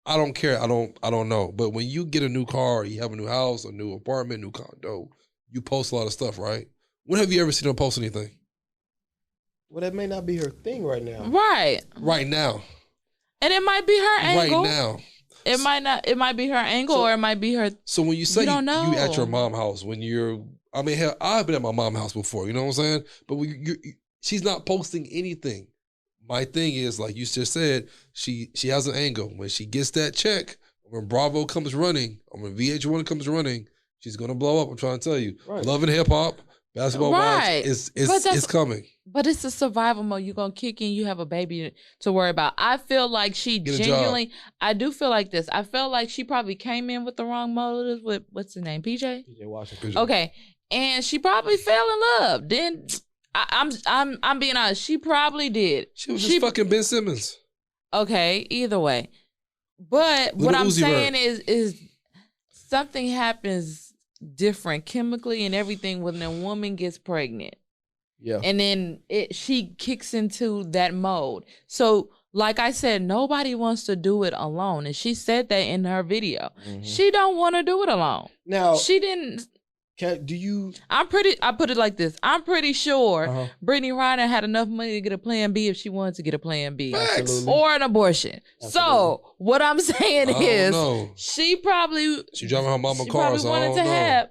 I don't care. I don't know. But when you get a new car, you have a new house, a new apartment, new condo, you post a lot of stuff, right? When have you ever seen her post anything? Well, that may not be her thing right now. Right. Right now. And it might be her angle. Right now. It might not. It might be her angle, or it might be her. So when you say you at your mom's house, when you're, I mean, hell, I've been at my mom's house before. You know what I'm saying? But she's not posting anything. My thing is, like you just said, she has an angle. When she gets that check, when Bravo comes running, or when VH1 comes running, she's gonna blow up. I'm trying to tell you. Right. Love and hip hop, basketball wives is coming. But it's a survival mode. You're gonna kick in, you have a baby to worry about. I feel like she genuinely, I do feel like this. I felt like she probably came in with the wrong motives with, what's his name, PJ? PJ Washington. Okay. And she probably fell in love. Then I'm being honest. She probably did. She was just fucking Ben Simmons. Okay, either way. But what I'm saying is something happens different chemically and everything when a woman gets pregnant. Yeah. And then she kicks into that mode. So, like I said, nobody wants to do it alone. And she said that in her video. Mm-hmm. She don't want to do it alone. Now, she didn't. I put it like this. I'm pretty sure Brittany Renner had enough money to get a plan B if she wanted to get a plan B. Absolutely. Or an abortion. Absolutely. So what I'm saying is she driving her mama car. She probably wanted to have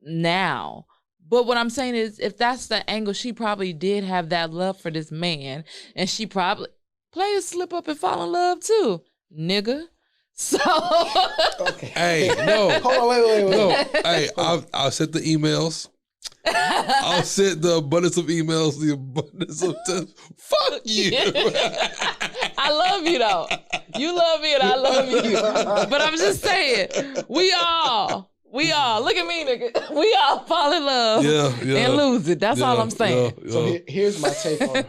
now. But what I'm saying is if that's the angle, she probably did have that love for this man. And she probably players slip up and fall in love too. Nigga. So okay. Hey, no. Hold on, wait. No. Hey, I'll send the emails. I'll send the abundance of emails, the abundance of tests. Fuck you. I love you though. You love me and I love you. But I'm just saying, we all look at me, nigga. We all fall in love and lose it. That's all I'm saying. Yeah. So here's my take on her.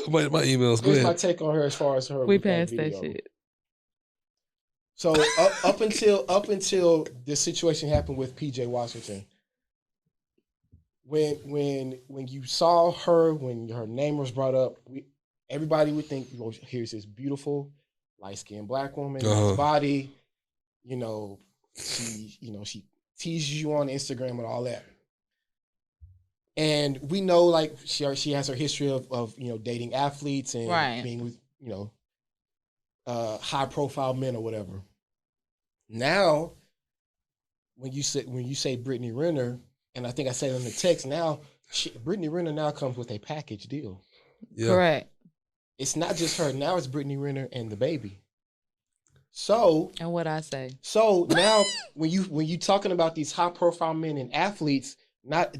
my emails. Go here's ahead. My take on her as far as her. We passed that shit. So up until this situation happened with PJ Washington, when you saw her, when her name was brought up, everybody would think, here's this beautiful light-skinned black woman, nice body, she teases you on Instagram and all that. And we know, like, she has her history of dating athletes and being with high-profile men or whatever. Now, when you say Brittany Renner, and I think I said in the text, now Brittany Renner now comes with a package deal. Yeah. Correct. It's not just her. Now it's Brittany Renner and the baby. So. And what I say. So now, when you talking about these high-profile men and athletes, her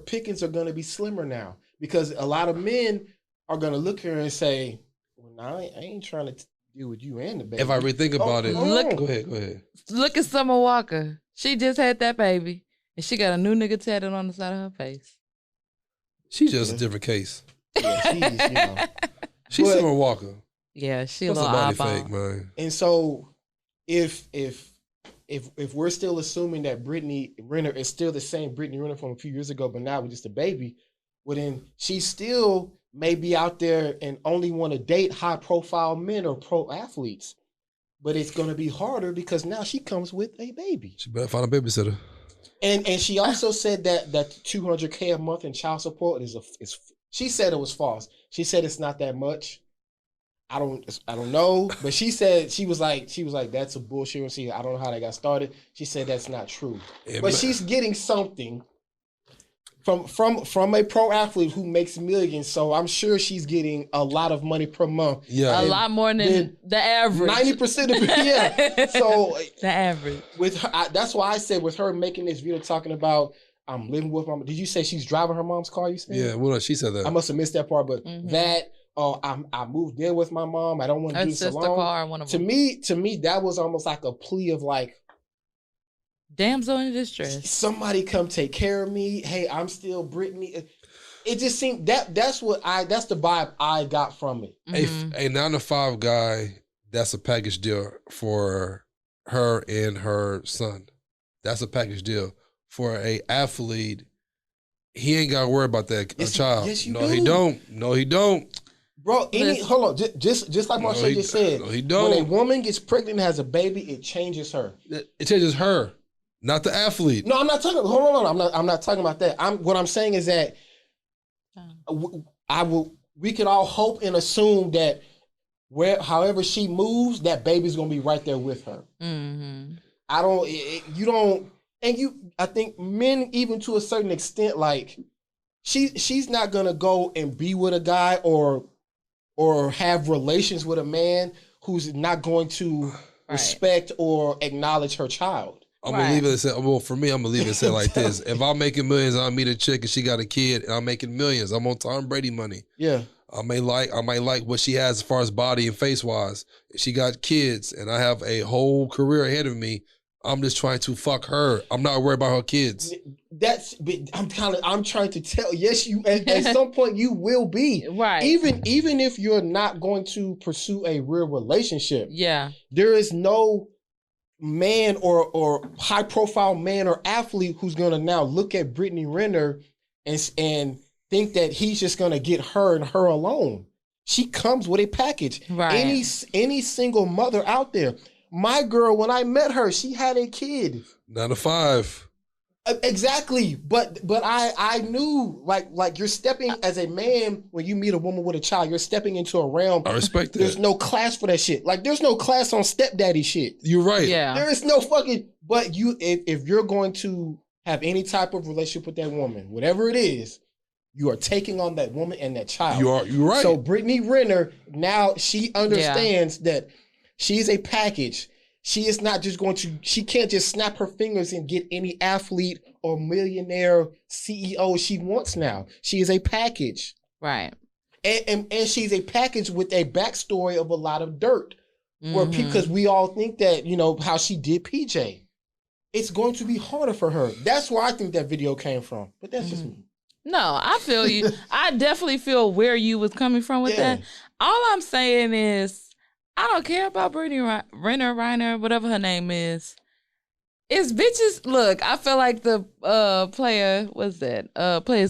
pickings are going to be slimmer now because a lot of men are going to look at her and say, "Well, now I ain't trying to deal with you and the baby." If I really think about it, go ahead. Look at Summer Walker. She just had that baby, and she got a new nigga tattooed on the side of her face. She's just a different case. Yeah, she's Summer Walker. Yeah, she a little oddball. Fake, man. And so, if we're still assuming that Brittany Renner is still the same Brittany Renner from a few years ago, but now with just a baby, well then she still may be out there and only want to date high-profile men or pro athletes. But it's going to be harder because now she comes with a baby. She better find a babysitter. And she also said that $200K a month in child support is she said it was false. She said it's not that much. I don't know, but she said she was like that's a bullshit. See, I don't know how that got started. She said that's not true. Yeah, but she's getting something from a pro athlete who makes millions, so I'm sure she's getting a lot of money per month. Yeah, a lot more than the average. 90% of it, yeah. So the average. With her, that's why I said with her making this video talking about I'm living with my. Did you say she's driving her mom's car? You said. Yeah, well, she said that. I must have missed that part, but that. I moved in with my mom. I don't want to do this alone. Car, one of them. To me, that was almost like a plea of like, damsel in distress. Somebody come take care of me. Hey, I'm still Brittany. It just seemed that's the vibe I got from it. A 9-to-5 guy, that's a package deal for her and her son. That's a package deal. For a athlete, he ain't got to worry about that child. Yes, no, he don't. No, he don't. Bro, hold on. Just like Marcel just said, no, he don't. When a woman gets pregnant and has a baby, it changes her. It changes her, not the athlete. No, I'm not talking. Hold on. I'm not talking about that. What I'm saying is that we could all hope and assume that however she moves, that baby's gonna be right there with her. Mm-hmm. I think men, even to a certain extent, like she's not gonna go and be with a guy or have relations with a man who's not going to respect or acknowledge her child. I'm gonna leave it and say, well, for me, I'm gonna leave it and say like this. If I'm making millions, I meet a chick and she got a kid and I'm making millions, I'm on Tom Brady money. Yeah. I might like what she has as far as body and face wise. If she got kids and I have a whole career ahead of me, I'm just trying to fuck her. I'm not worried about her kids. I'm trying to tell. Yes, you at some point you will be. Right. Even if you're not going to pursue a real relationship. Yeah. There is no man or high profile man or athlete who's gonna now look at Brittany Renner and think that he's just gonna get her and her alone. She comes with a package. Right. Any single mother out there. My girl, when I met her, she had a kid. 9-to-5. Exactly, but I knew like you're stepping as a man when you meet a woman with a child, you're stepping into a realm. I respect that. There's no class for that shit. Like there's no class on stepdaddy shit. You're right. Yeah. There is no fucking. But if you're going to have any type of relationship with that woman, whatever it is, you are taking on that woman and that child. You're right. So Brittany Renner now she understands that she's a package. She is not just she can't just snap her fingers and get any athlete or millionaire CEO she wants now. She is a package. Right. And she's a package with a backstory of a lot of dirt. Where because we all think that, how she did PJ. It's going to be harder for her. That's where I think that video came from. But that's just me. No, I feel you. I definitely feel where you was coming from with that. All I'm saying is, I don't care about Brittany Reiner, whatever her name is. It's bitches. Look, I feel like the Players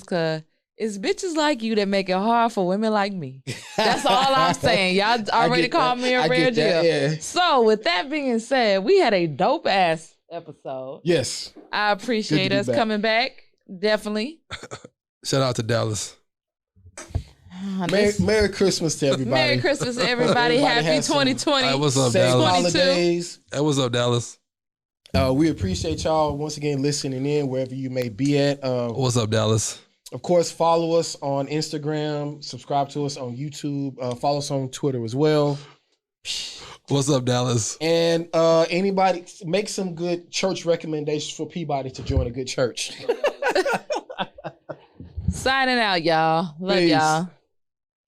Club. It's bitches like you that make it hard for women like me. That's all I'm saying. Y'all already called me a real deal. Yeah. So with that being said, we had a dope ass episode. Yes. I appreciate us coming back. Definitely. Shout out to Dallas. Merry Christmas to everybody. Merry Christmas to everybody. Happy 2020. Hey, what's up, Dallas? Holidays. Hey, what's up, Dallas? We appreciate y'all once again listening in wherever you may be at. What's up, Dallas? Of course, follow us on Instagram. Subscribe to us on YouTube. Follow us on Twitter as well. What's up, Dallas? And anybody make some good church recommendations for Peabody to join a good church. Signing out, y'all. Love Peace. y'all.